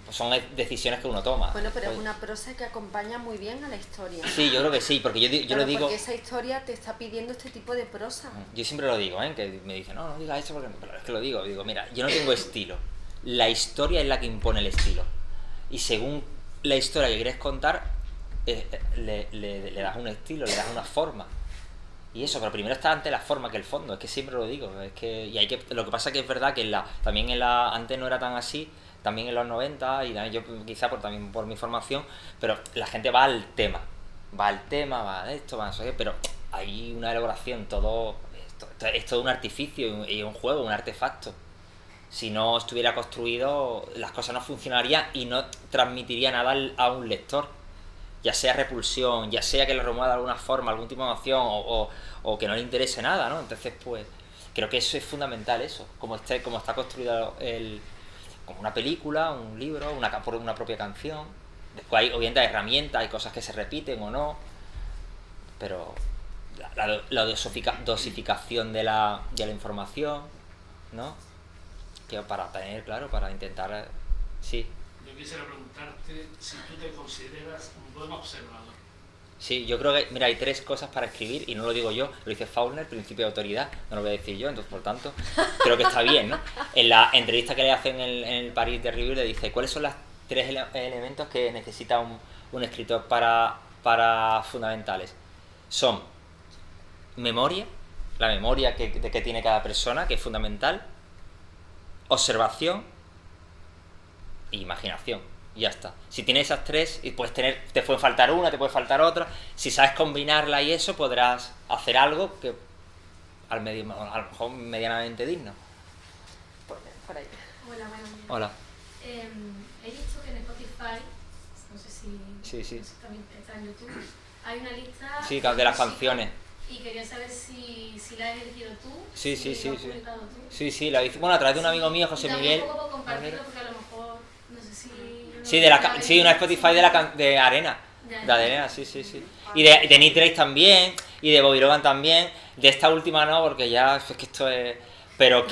pues son decisiones que uno toma. Bueno, pero pues, es una prosa que acompaña muy bien a la historia. Sí, yo creo que sí, porque yo lo digo... Porque esa historia te está pidiendo este tipo de prosa. Yo siempre lo digo, que me dicen, no digas eso porque... Pero es que lo digo, mira, yo no tengo estilo. La historia es la que impone el estilo. Y según la historia que quieres contar, le das un estilo, le das una forma. Y eso, pero primero está ante la forma que el fondo, es que siempre lo digo. Lo que pasa es que es verdad que antes no era tan así, también en los 90, y también yo quizá también por mi formación, pero la gente va al tema, va a esto, va a eso, pero hay una elaboración, es todo un artificio y un juego, un artefacto. Si no estuviera construido, las cosas no funcionarían y no transmitiría nada a un lector, ya sea repulsión, ya sea que le remueva de alguna forma, algún tipo de emoción o que no le interese nada, ¿no? Entonces, pues, creo que eso es fundamental, eso, como está construido como una película, un libro, una propia canción. Después hay, obviamente, hay herramientas, hay cosas que se repiten o no, pero la dosificación de la información, ¿no? Que para tener, claro, para intentar... Sí. Yo quisiera preguntarte si tú te consideras un buen observador. Sí, yo creo que, mira, hay 3 cosas para escribir, y no lo digo yo, lo dice Faulkner, principio de autoridad, no lo voy a decir yo, entonces por tanto, creo que está bien, ¿no? En la entrevista que le hacen en el Paris de Review le dice, ¿cuáles son los 3 elementos que necesita un escritor para fundamentales? Son memoria, la memoria que tiene cada persona, que es fundamental, observación e imaginación. Y ya está. Si tienes esas 3, y te puede faltar una, te puede faltar otra. Si sabes combinarla y eso, podrás hacer algo que a lo mejor medianamente digno. Por ahí. Hola, buenos días. Hola. He visto que en Spotify, no sé si Sí. no sé, también está en YouTube, hay una lista Sí, de las canciones. Y quería saber si la has elegido tú, Sí. lo has publicado tú. Sí, la hice. Bueno, a través de un amigo mío, José Miguel. Un poco por compartirlo, porque a lo mejor, no sé si... Sí, una Spotify de Arena. De Arena, sí. Y de Nick Drake también, y de Bobby Logan también. De esta última no, porque ya es que esto es... Pero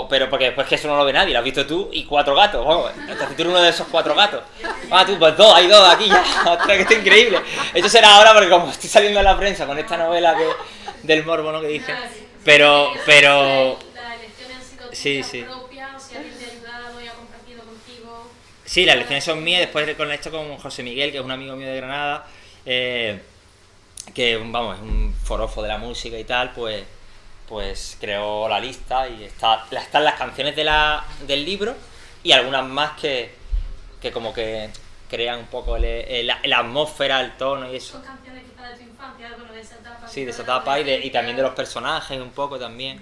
porque después que eso no lo ve nadie, lo has visto tú y 4 gatos, vamos. Entonces tú eres uno de esos 4 gatos. Tú, pues hay 2 aquí ya. Ostras, que está increíble. Esto será ahora porque como estoy saliendo en la prensa con esta novela del morbo, ¿no? Que dicen. Pero... Las elecciones han sido Sí. propias, o si alguien te ha ayudado y ha compartido contigo. Sí, las lecciones son mías. Después conecto con José Miguel, que es un amigo mío de Granada, que vamos, es un forofo de la música y tal, pues creó la lista y están las canciones del libro y algunas más que como que crean un poco la atmósfera, el tono y eso. Son canciones quizás de tu infancia, bueno, de esa etapa. Sí, de esa etapa y también de los personajes un poco también.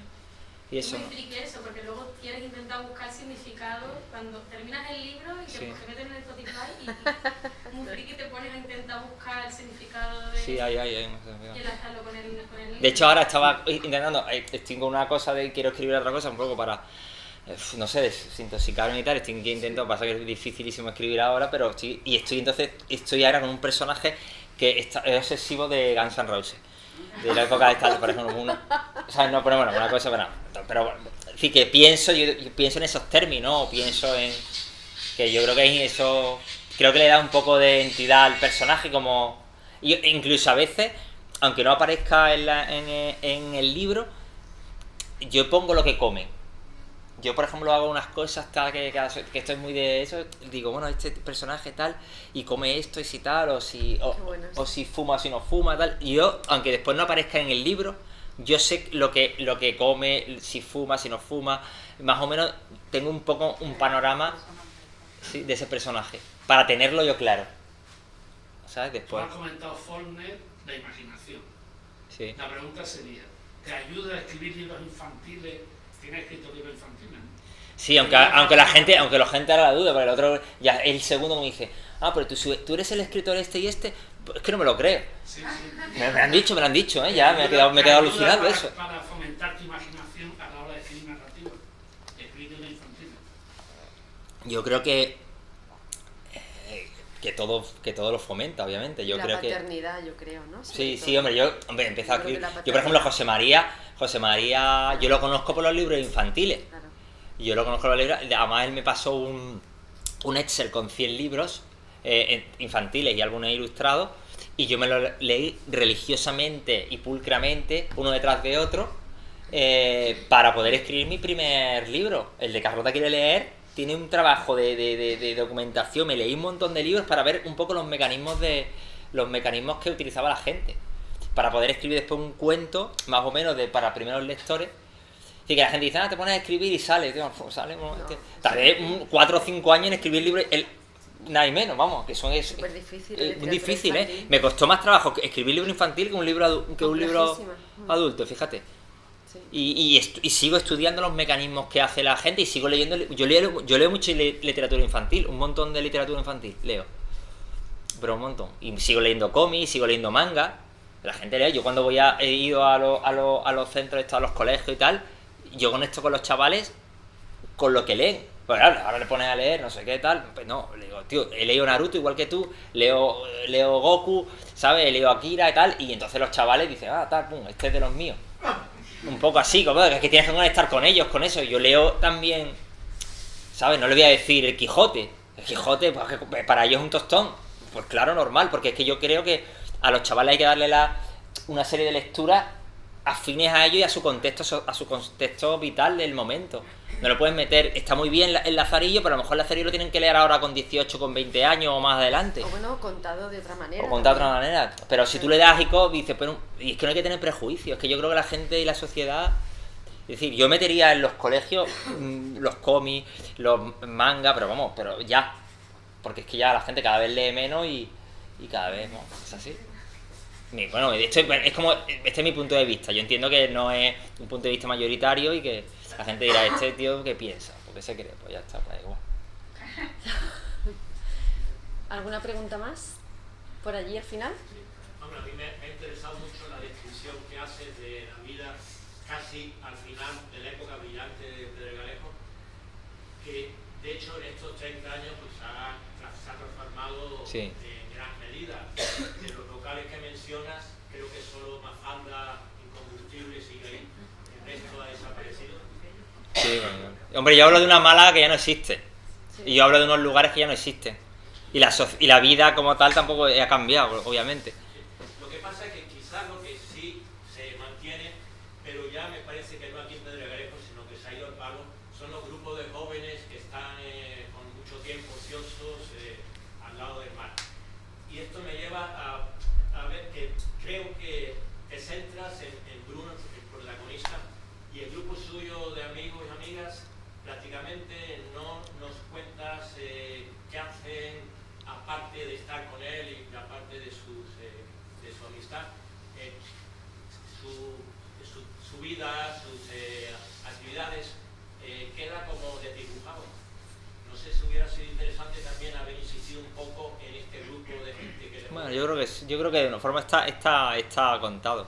Y eso. Es muy friki eso, porque luego quieres intentar buscar significado cuando terminas el libro y te metes en el Spotify y muy friki te pones a intentar buscar el significado de... Sí, hay. Y enlazarlo con el libro. De hecho, ahora estaba intentando, estoy con una cosa de quiero escribir otra cosa un poco para, no sé, desintoxicarme y tal. Pasa que es dificilísimo escribir ahora, pero estoy ahora con un personaje que es obsesivo de Guns N' Roses. De la época de esta, por ejemplo, no, pero bueno, una cosa, pero sí que yo pienso en esos términos, pienso en que yo creo que eso, creo que le da un poco de entidad al personaje, como incluso a veces, aunque no aparezca en el libro, yo pongo lo que comen. Yo, por ejemplo, hago unas cosas tal que estoy muy de eso, digo, bueno, este personaje tal, y come esto y si tal, o si fuma o si no fuma, tal. Y yo, aunque después no aparezca en el libro, yo sé lo que come, si fuma, si no fuma, más o menos tengo un poco un panorama, sí, de ese personaje, para tenerlo yo claro, ¿sabes? Tú Después, has comentado Faulkner, la imaginación. sí. La pregunta sería, ¿te ayuda a escribir libros infantiles? ¿Tienes escrito libros infantiles? Sí, aunque la gente ahora la duda, porque el otro, ya el segundo me dice, pero tú eres el escritor este y este, es que no me lo creo. Sí. Me lo han dicho, ya, me he quedado alucinado de eso. Para fomentar tu imaginación a la hora de escribir narrativa, escribir libros infantiles. Yo creo que todo lo fomenta, obviamente. Yo la creo paternidad, yo creo, ¿no? Sí, Sobre sí, todo. hombre, yo he empezado a Yo creo escribir. que la Yo, por ejemplo, paternidad. José María, yo lo conozco por los libros infantiles. Claro. Yo lo conozco por los libros, además él me pasó un Excel con 100 libros infantiles y algunos ilustrados, y yo me lo leí religiosamente y pulcramente, uno detrás de otro, para poder escribir mi primer libro. El de Carlota quiere leer tiene un trabajo de documentación. Me leí un montón de libros para ver un poco los mecanismos que utilizaba la gente, para poder escribir después un cuento, más o menos, para primeros lectores. Y que la gente dice, te pones a escribir y sale, tío, sale. Tardé 4 o 5 años en escribir libros, nada y menos, vamos, que son es súper difícil. muy difícil, Me costó más trabajo escribir libro infantil que un libro adulto, fíjate. Sí. Y sigo estudiando los mecanismos que hace la gente y sigo leyendo. Yo leo mucha literatura infantil, un montón de literatura infantil, leo. Pero un montón. Y sigo leyendo cómics, sigo leyendo manga. La gente lee. Yo cuando he ido a los centros, a los colegios y tal, yo conecto con los chavales con lo que leen. Pues claro, ahora le pones a leer, no sé qué tal. Pues no, le digo, tío, he leído Naruto igual que tú, leo Goku, ¿sabes? He leído Akira y tal. Y entonces los chavales dicen, tal, pum, este es de los míos. Un poco así, como que tienes que conectar con ellos, con eso. Yo leo también, ¿sabes? No le voy a decir el Quijote. El Quijote, pues, para ellos es un tostón. Pues claro, normal, porque es que yo creo que a los chavales hay que darle una serie de lecturas afines a ellos y a su contexto vital del momento. No lo puedes meter, está muy bien el Lazarillo, pero a lo mejor el Lazarillo lo tienen que leer ahora con 18, con 20 años o más adelante. O bueno, contado de otra manera. O contado de otra manera. Pero si tú le das dices, pero y es que no hay que tener prejuicios. Es que yo creo que la gente y la sociedad... Es decir, yo metería en los colegios los cómics, los mangas, pero ya. Porque es que ya la gente cada vez lee menos y cada vez, ¿no? Es así. Bueno, este es mi punto de vista. Yo entiendo que no es un punto de vista mayoritario y que la gente dirá, este tío, ¿qué piensa? ¿Por qué se cree? Pues ya está, pues igual. ¿Alguna pregunta más? ¿Por allí al final? Sí. Hombre, a mí me ha interesado mucho la descripción que haces de la vida casi al final de la época brillante de Pedregalejo, que de hecho en estos 30 años pues, se ha transformado sí. En gran medida. De los locales que mencionas, creo que solo Mafalda, Incombustible sigue ahí, el resto ha desaparecido. Sí, bueno. Hombre, yo hablo de una Málaga que ya no existe. Sí. Y yo hablo de unos lugares que ya no existen. Y la vida como tal tampoco ha cambiado, obviamente. Lo que pasa es que quizás lo que sí se mantiene, pero ya me parece que no aquí en Pedregalejo, sino que se ha ido al palo, son los grupos de jóvenes que están con mucho tiempo ociosos al lado del mar. Y esto me lleva a ver que creo que te centras en Bruno, el protagonista, y el grupo suyo de amigos y amigas, prácticamente no nos cuentas qué hacen, aparte de estar con él y aparte de su amistad, su vida, sus actividades, queda como desdibujado. No sé si hubiera sido interesante también haber insistido un poco en este grupo de gente que... Bueno, yo creo que de una forma está contado.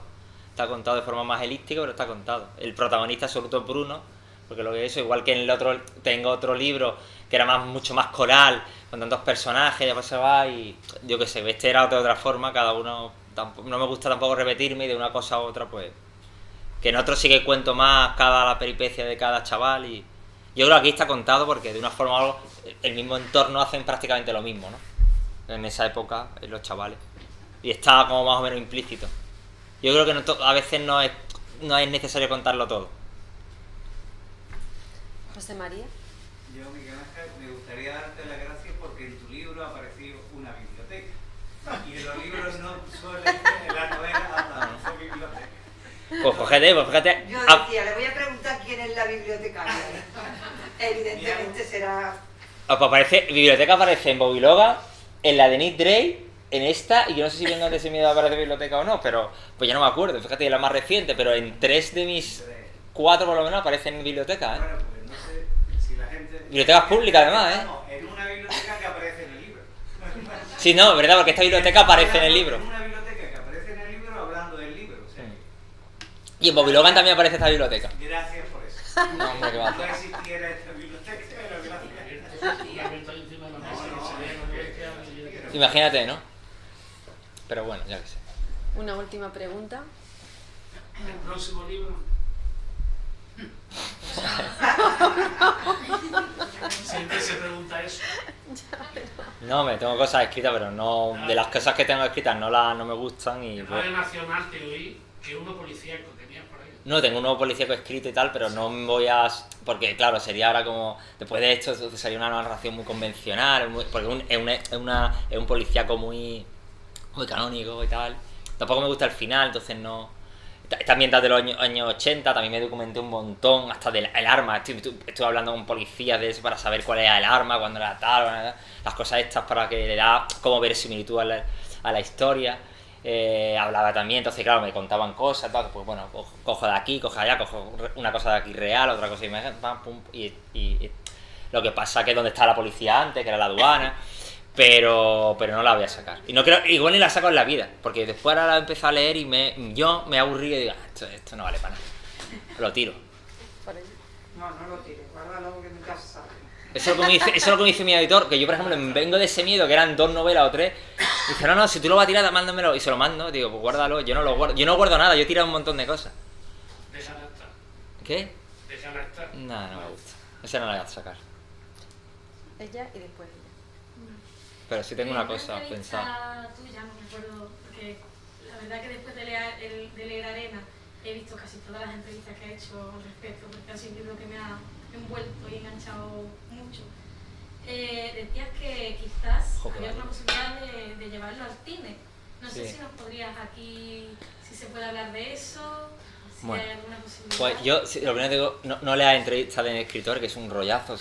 Está contado de forma más elíptica, pero está contado. El protagonista absoluto es Bruno, porque lo que es eso, igual que en el otro, tengo otro libro que era mucho más coral, con tantos personajes, después se va y yo qué sé, este era de otra forma, cada uno, no me gusta tampoco repetirme y de una cosa a otra, pues, que en otro sí que cuento más la peripecia de cada chaval y yo creo que aquí está contado porque de una forma o otra, el mismo entorno hacen prácticamente lo mismo, ¿no? En esa época, los chavales. Y está como más o menos implícito. Yo creo que a veces no es necesario contarlo todo. José María. Yo, Miguel Ángel, me gustaría darte las gracias porque en tu libro ha aparecido una biblioteca. Y en los libros no suelen, en las novelas, son bibliotecas. Pues cógete, pues fíjate. Yo Ah, decía, le voy a preguntar quién es la bibliotecaria. Evidentemente será... pues aparece, biblioteca aparece en Bobiloga, en la de Nick Drake, en esta, y yo no sé si vengo de ese miedo aparece biblioteca o no, pero pues ya no me acuerdo, fíjate, es la más reciente, pero en 3 de mis 4 por lo menos aparecen en biblioteca, ¿eh? Bueno, pues no sé si la gente... Bibliotecas públicas además, ¿eh? Estamos en una biblioteca que aparece en el libro. Sí, no, es verdad, porque esta biblioteca aparece en el libro. En una biblioteca que aparece en el libro hablando del libro, o sea, Y en Bobiloga también aparece esta biblioteca. gracias por eso. No, hombre, qué va. No existiera esta biblioteca, pero gracias. Fundamento encima de la mesa, que se vea la bestia, y- Imagínate, ¿no? Pero bueno, ya que sé. Una última pregunta. El próximo libro. Siempre se pregunta eso. No, me tengo cosas escritas, pero no. De las cosas que tengo escritas no me gustan y. En pues, Radio Nacional te oí que uno policíaco tenías por ahí. no, tengo un nuevo policíaco escrito y tal, pero no me voy a. Porque, claro, sería ahora como. Después de esto, sería una narración muy convencional, porque es un policíaco muy canónico y tal. Tampoco me gusta el final, entonces no. Está ambientado de los años 80, también me documenté un montón, hasta del el arma. Estuve hablando con policías de eso para saber cuál era el arma, cuándo era tal, las cosas estas para que le da como verosimilitud a la historia. Hablaba también, entonces claro, me contaban cosas, tal, pues bueno, cojo de aquí, cojo de allá, cojo una cosa de aquí real, otra cosa de imagen, pam, pum, y lo que pasa que donde estaba la policía antes, que era la aduana, pero no la voy a sacar. Y no creo, igual ni la saco en la vida, porque después ahora la empecé a leer y yo me aburrí y digo, esto no vale para nada. Lo tiro. No, no lo tires, guárdalo porque nunca se sabe. Eso es lo que me dice mi editor, que yo por ejemplo vengo de ese miedo, que eran 2 novelas o 3, y dice, no, si tú lo vas a tirar, mándamelo, y se lo mando, digo, pues guárdalo, yo no guardo nada, yo he tirado un montón de cosas. Déjala estar. ¿Qué? Déjala estar. No me gusta, esa no la voy a sacar. Ella y después ella. Pero sí tengo una cosa pensada. Tuya, no me acuerdo, porque la verdad que después de leer Arena he visto casi todas las entrevistas que he hecho al respecto, porque ha sido un libro que me ha envuelto y enganchado mucho. Decías que quizás había una posibilidad de llevarlo al cine. No sé Sí. si nos podrías aquí, si se puede hablar de eso, si Bueno, hay alguna posibilidad. Pues yo, lo primero que digo, no leas entrevistas de escritor, que es un rollazo,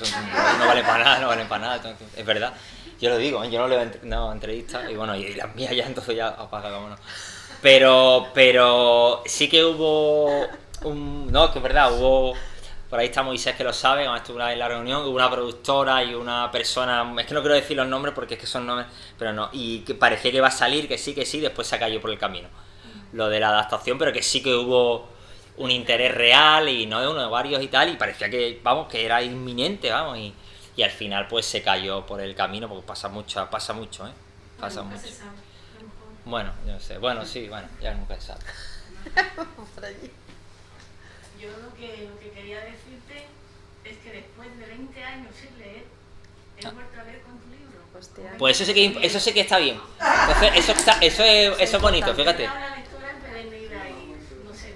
no valen para nada, no valen para nada, entonces, es verdad. Yo lo digo, yo no leo entrevistas, y bueno, y las mías ya entonces ya apaga, vámonos. Pero sí que hubo no, que es verdad, por ahí está Moisés que lo sabe, cuando estuve una vez en la reunión, hubo una productora y una persona, es que no quiero decir los nombres porque es que son nombres, pero no, y que parecía que iba a salir, que sí, después se cayó por el camino. Lo de la adaptación, pero que sí que hubo un interés real y no de uno, de varios y tal, y parecía que, vamos, que era inminente, vamos, y al final pues se cayó por el camino porque pasa mucho, ¿eh? Pasa Nunca mucho. se sabe, a lo mejor. Bueno, yo no sé, bueno, sí, bueno, ya nunca se sabe. Por allí. Yo lo que quería decirte es que después de 20 años sin leer, he vuelto a leer con tu libro. Hostia. Pues eso sí que está bien. Entonces, eso es bonito, fíjate. Ahora la lectura empedernicida y no sé,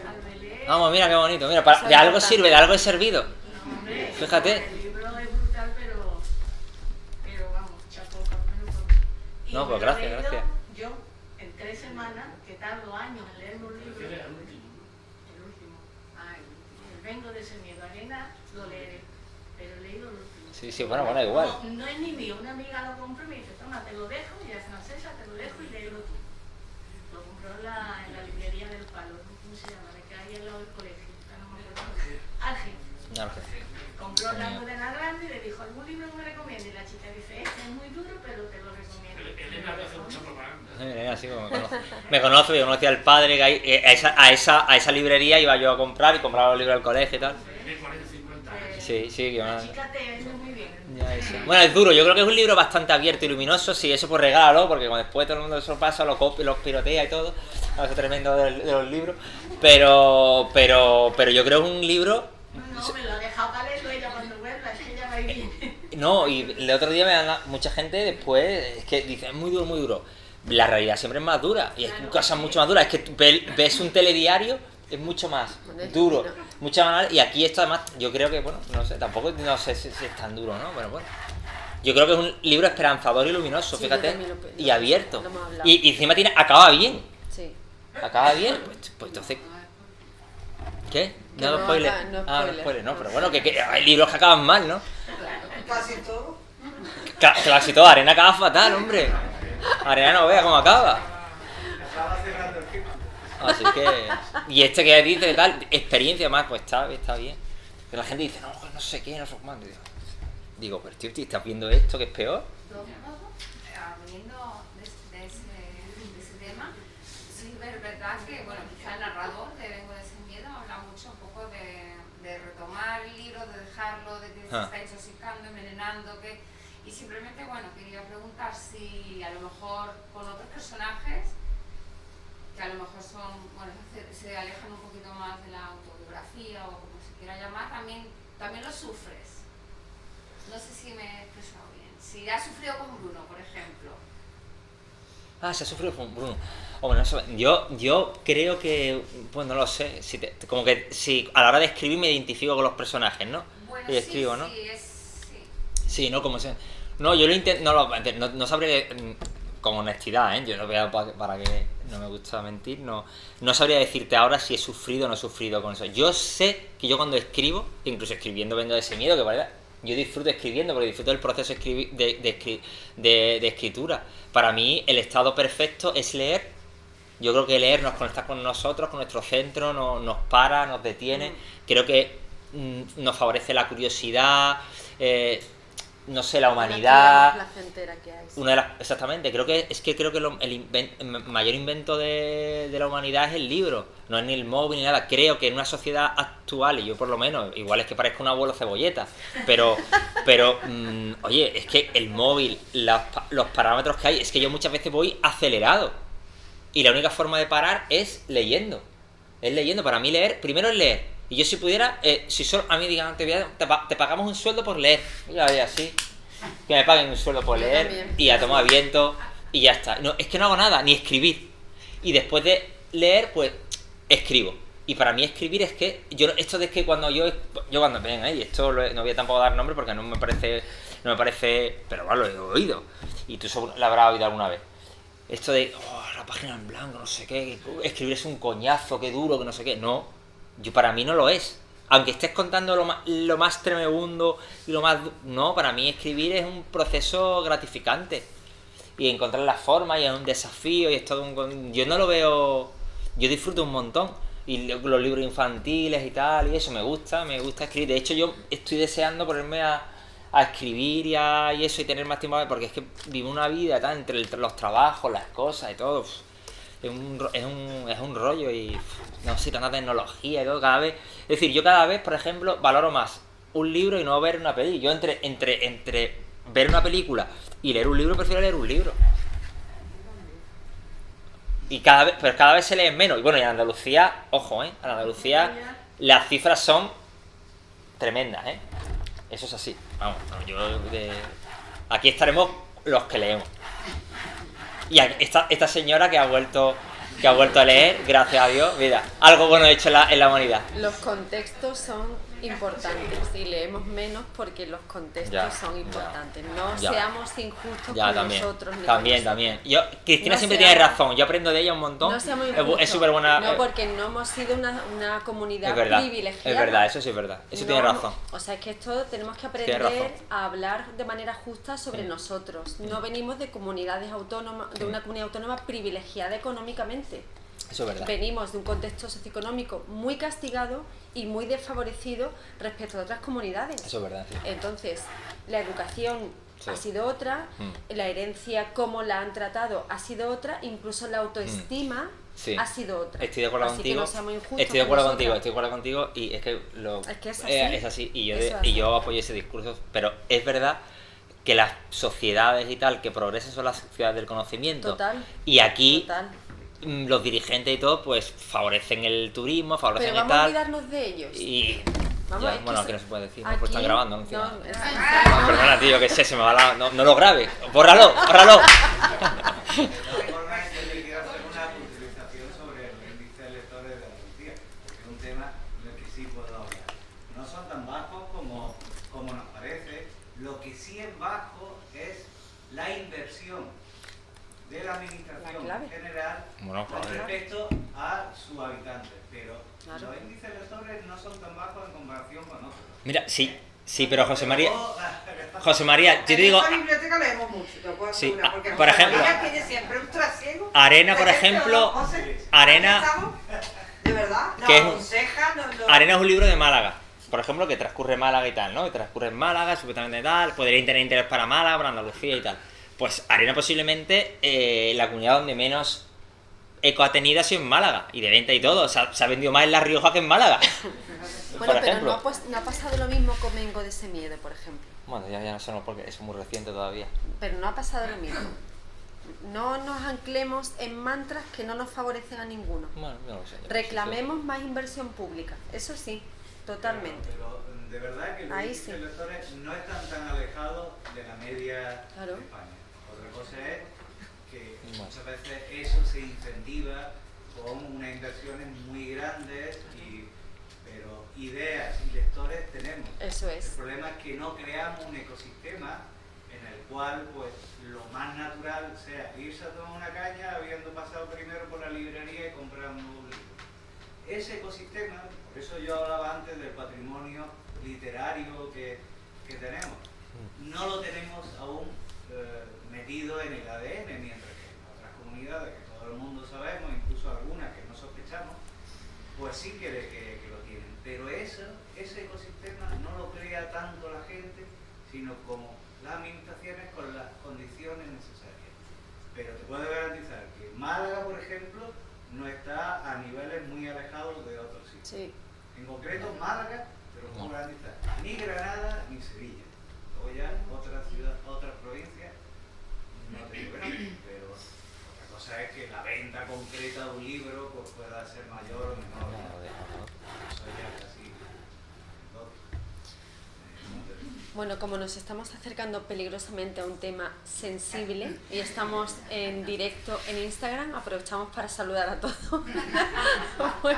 al releer. Vamos, mira qué bonito, mira, de algo sirve, de algo he servido. No, hombre, Fíjate. El libro es brutal, pero vamos, chapó, campeón. Y No, pues me lo he gracias, leído gracias. Yo, en 3 semanas, que tardo años en leer un libro, Refieres al último. el último, el Vengo de ese miedo, Arena, lo leeré, pero he leído el último. Sí, bueno, igual. No es ni mío, una amiga lo compró y me dice, toma, te lo dejo, y hace una cesa, te lo dejo y léelo tú. Lo compró en la librería del Palo, ¿no? ¿Cómo se llama? De que hay al lado del colegio, no me acuerdo. Ángel. Compró la novela grande y le dijo, ¿algún libro que me recomiende? Y la chica dice, este es muy duro, pero te lo recomiendo. Elena te hace mucha propaganda. Así como me conoce, yo conocía al padre que hay, a esa librería iba yo a comprar y compraba los libros del colegio y tal. Tiene 40, 50 años. Sí, que La chica te vende muy bien. Bueno, es duro, yo creo que es un libro bastante abierto y luminoso, sí, eso pues regálalo, porque cuando después todo el mundo se lo pasa, lo copia, los pirotea y todo, eso es tremendo de los libros, pero yo creo que es un libro. No, me lo ha dejado para leerlo ella cuando vuelva, es que ella va y viene. No, y el otro día me dan mucha gente después, es que dice, es muy duro. La realidad siempre es más dura, y es cosas mucho más duras, es que tú ves un telediario, es mucho más duro, mucho más, y aquí esto además, yo creo que, bueno, no sé, tampoco no sé si es tan duro, ¿no? Pero bueno, yo creo que es un libro esperanzador y luminoso, Sí, fíjate, yo también lo y abierto, lo hemos hablado. y encima acaba bien, Sí. acaba bien, pues entonces, ¿Qué? Que No no spoiler. haga- no Ah, no spoiler. spoiler, no, pero bueno, que hay libros que acaban mal, ¿no? Casi todo. Casi todo, Arena acaba fatal, hombre. Arena no vea cómo acaba. Así que... Y este que dice tal, experiencia más, pues está bien. Pero la gente dice, no, pues no sé qué, no sé cómo. Digo, pero tío, ¿estás viendo esto que es peor? De todos modos, viniendo de ese tema, sí es verdad que, bueno, quizá el narrador de Vengo de ese miedo habla mucho un poco de retomar el libro, de dejarlo, de que se está intoxicando, envenenando, y simplemente, bueno, quería preguntar si a lo mejor con otros personajes, que a lo mejor son, bueno, se alejan un poquito más de la autobiografía o como se quiera llamar, también lo sufres. No sé si me he expresado bien. Si has sufrido con Bruno, por ejemplo. Ah, se ha sufrido con Bruno. Bueno, yo creo que, pues no lo sé, como que si a la hora de escribir me identifico con los personajes, ¿no? Bueno, y escribo, sí, ¿no? sí. Sí, ¿no? Como se... No, yo lo intento, no sabré con honestidad, ¿eh? Yo no veo para que no me gusta mentir, no sabría decirte ahora si he sufrido o no he sufrido con eso. Yo sé que yo cuando escribo, incluso escribiendo Vengo de ese miedo, que verdad, yo disfruto escribiendo porque disfruto del proceso de escritura. Para mí el estado perfecto es leer. Yo creo que leer nos conecta con nosotros, con nuestro centro, nos para, nos detiene. Creo que nos favorece la curiosidad, no sé, la humanidad. La placentera que hay. Exactamente, creo que el mayor invento de la humanidad es el libro, no es ni el móvil ni nada. Creo que en una sociedad actual, y yo por lo menos, igual es que parezco un abuelo cebolleta, pero oye, es que el móvil, los parámetros que hay, es que yo muchas veces voy acelerado y la única forma de parar es leyendo. Para mí leer, primero es leer. Y yo si pudiera, si solo a mí digan, te pagamos un sueldo por leer, ya así, que me paguen un sueldo por Yo leer también. y a tomar viento y ya está. No, es que no hago nada, ni escribir. Y después de leer, pues escribo. Y para mí escribir es que esto de que cuando yo cuando ven ahí, esto no voy a tampoco dar nombre porque no me parece, pero bueno, lo he oído. Y tú lo habrás oído alguna vez. Esto de la página en blanco, no sé qué, escribir es un coñazo, qué duro, que no sé qué. No. Para mí no lo es. Aunque estés contando lo más tremebundo y lo más... No, para mí escribir es un proceso gratificante. Y encontrar la forma y es un desafío y es todo un... Yo no lo veo... Yo disfruto un montón. Y los libros infantiles y tal, y eso me gusta escribir. De hecho, yo estoy deseando ponerme a escribir y eso y tener más tiempo, porque es que vivo una vida entre los trabajos, las cosas y todo... Es un rollo y no sé, tanta tecnología y todo cada vez. Es decir, yo cada vez, por ejemplo, valoro más un libro y no ver una peli. Yo entre ver una película y leer un libro, prefiero leer un libro. Y cada vez se leen menos. Y bueno, y en Andalucía, ojo, en Andalucía las cifras son tremendas, Eso es así. Vamos, aquí estaremos los que leemos. Y esta señora que ha vuelto a leer, gracias a Dios, mira, algo bueno hecho en la humanidad. Los contextos son importantes y leemos menos porque los contextos son importantes. No seamos injustos con nosotros ni con También. Cristina no siempre tiene razón, yo aprendo de ella un montón. No seamos injustos. Es súper buena. No, porque no hemos sido una comunidad privilegiada. Es verdad, eso sí es verdad. Eso tiene razón. O sea, es que esto tenemos que aprender a hablar de manera justa sobre nosotros. No venimos de comunidades autónomas, de una comunidad autónoma privilegiada económicamente. Eso es verdad. Venimos de un contexto socioeconómico muy castigado y muy desfavorecido respecto a otras comunidades. Eso es verdad. Sí. Entonces, la educación ha sido otra, la herencia, cómo la han tratado, ha sido otra, incluso la autoestima ha sido otra. Estoy de acuerdo así contigo. Que no seamos injustos estoy de acuerdo contigo y es que es así y yo apoyo ese discurso, pero es verdad que las sociedades y tal que progresan son las sociedades del conocimiento. Total. Y aquí los dirigentes y todo pues favorecen el turismo, favorecen pero el tal. Vamos a olvidarnos de ellos. Y vamos, bueno, que no se puede decir, aquí, pues están grabando, ¿no? Perdona, tío, que se me va no lo grabes. Bórralo. Lo que sí es bajo es la inversión de la administración clave. en general Bueno, con claro. respecto a sus habitantes, pero Claro. los índices lectores no son tan bajos en comparación con otros. Mira, sí, pero José María, yo te En digo, esta biblioteca leemos mucho, te puedo Sí, asegurar, porque por José ejemplo, María tiene siempre un trasiego. Arena, por de gente, ejemplo, ¿no, José? Arena- ¿Aquí estamos? De verdad, no Que es un- aconseja, no. Arena es un libro de Málaga, por ejemplo, que transcurre en Málaga y tal, ¿no? Que transcurre en Málaga, supuestamente tal, podría tener interés para Málaga, para Andalucía y tal. Pues Arena posiblemente la comunidad donde menos eco ha tenido ha sido en Málaga, y de venta y todo, se ha vendido más en La Rioja que en Málaga. Bueno, por pero ejemplo. no ha pasado lo mismo con Mengo de ese miedo, por ejemplo. Bueno, ya no sé, no, porque es muy reciente todavía. Pero no ha pasado lo mismo. No nos anclemos en mantras que no nos favorecen a ninguno. Bueno, yo no sé. Reclamemos más inversión pública, eso sí, totalmente. Pero de verdad que los Ahí índices sí. lectores no están tan alejados de la media Claro. de España. Otra cosa es que Bueno. muchas veces eso se incentiva con unas inversiones muy grandes, pero ideas y lectores tenemos. Eso El es. problema es que no creamos un ecosistema en el cual pues lo más natural sea irse a tomar una caña habiendo pasado primero por la librería y comprar un nuevo libro. Ese ecosistema, por eso yo hablaba antes del patrimonio literario que tenemos, no lo tenemos aún metido en el ADN, mientras que en otras comunidades que todo el mundo sabemos, incluso algunas que no sospechamos, pues sí que lo tienen. Pero ese ecosistema no lo crea tanto la gente, sino como las administraciones con las condiciones necesarias. Pero te puedo garantizar que Málaga, por ejemplo, no está a niveles muy alejados de otros sitios. Sí. En concreto, Málaga, te lo puedo garantizar, ni Granada ni Sevilla. Luego ya otras provincias, no te digo que no, pero otra cosa es que la venta concreta de un libro pues, pueda ser mayor o menor. Eso ya casi Bueno, como nos estamos acercando peligrosamente a un tema sensible y estamos en directo en Instagram, aprovechamos para saludar a todos. Pues,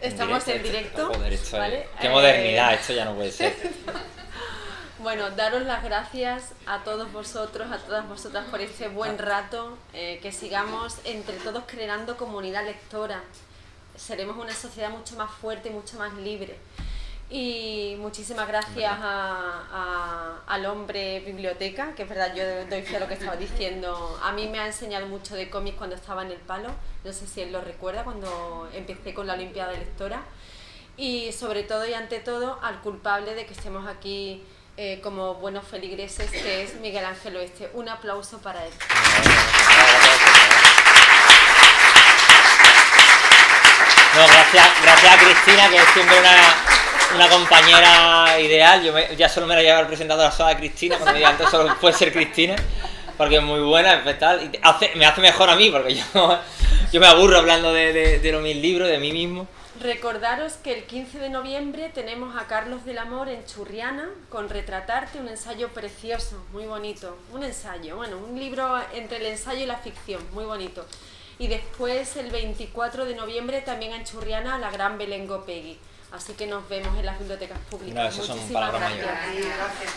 estamos en directo, Joder, esto ¿vale? qué modernidad, esto ya no puede ser. Bueno, daros las gracias a todos vosotros, a todas vosotras por este buen rato, que sigamos entre todos creando comunidad lectora. Seremos una sociedad mucho más fuerte y mucho más libre. Y muchísimas gracias al hombre biblioteca, que es verdad, yo doy fe a lo que estaba diciendo. A mí me ha enseñado mucho de cómics cuando estaba en el palo, no sé si él lo recuerda, cuando empecé con la Olimpiada de Lectora. Y sobre todo y ante todo al culpable de que estemos aquí como buenos feligreses, que es Miguel Ángel Oeste. Un aplauso para él. No, gracias a Cristina, que es siempre una compañera ideal. Ya solo me la llevo presentado la sola Cristina, cuando me digan todo solo puede ser Cristina, porque es muy buena, es tal, y me hace mejor a mí, porque yo me aburro hablando de los mis libros, de mí mismo. Recordaros que el 15 de noviembre tenemos a Carlos del Amor en Churriana con Retratarte, un ensayo precioso, muy bonito. Un ensayo, bueno, un libro entre el ensayo y la ficción, muy bonito. Y después el 24 de noviembre también en Churriana la gran Belén Gopegui. Así que nos vemos en las bibliotecas públicas. No, eso son Muchísimas palabras gracias. Sí, gracias.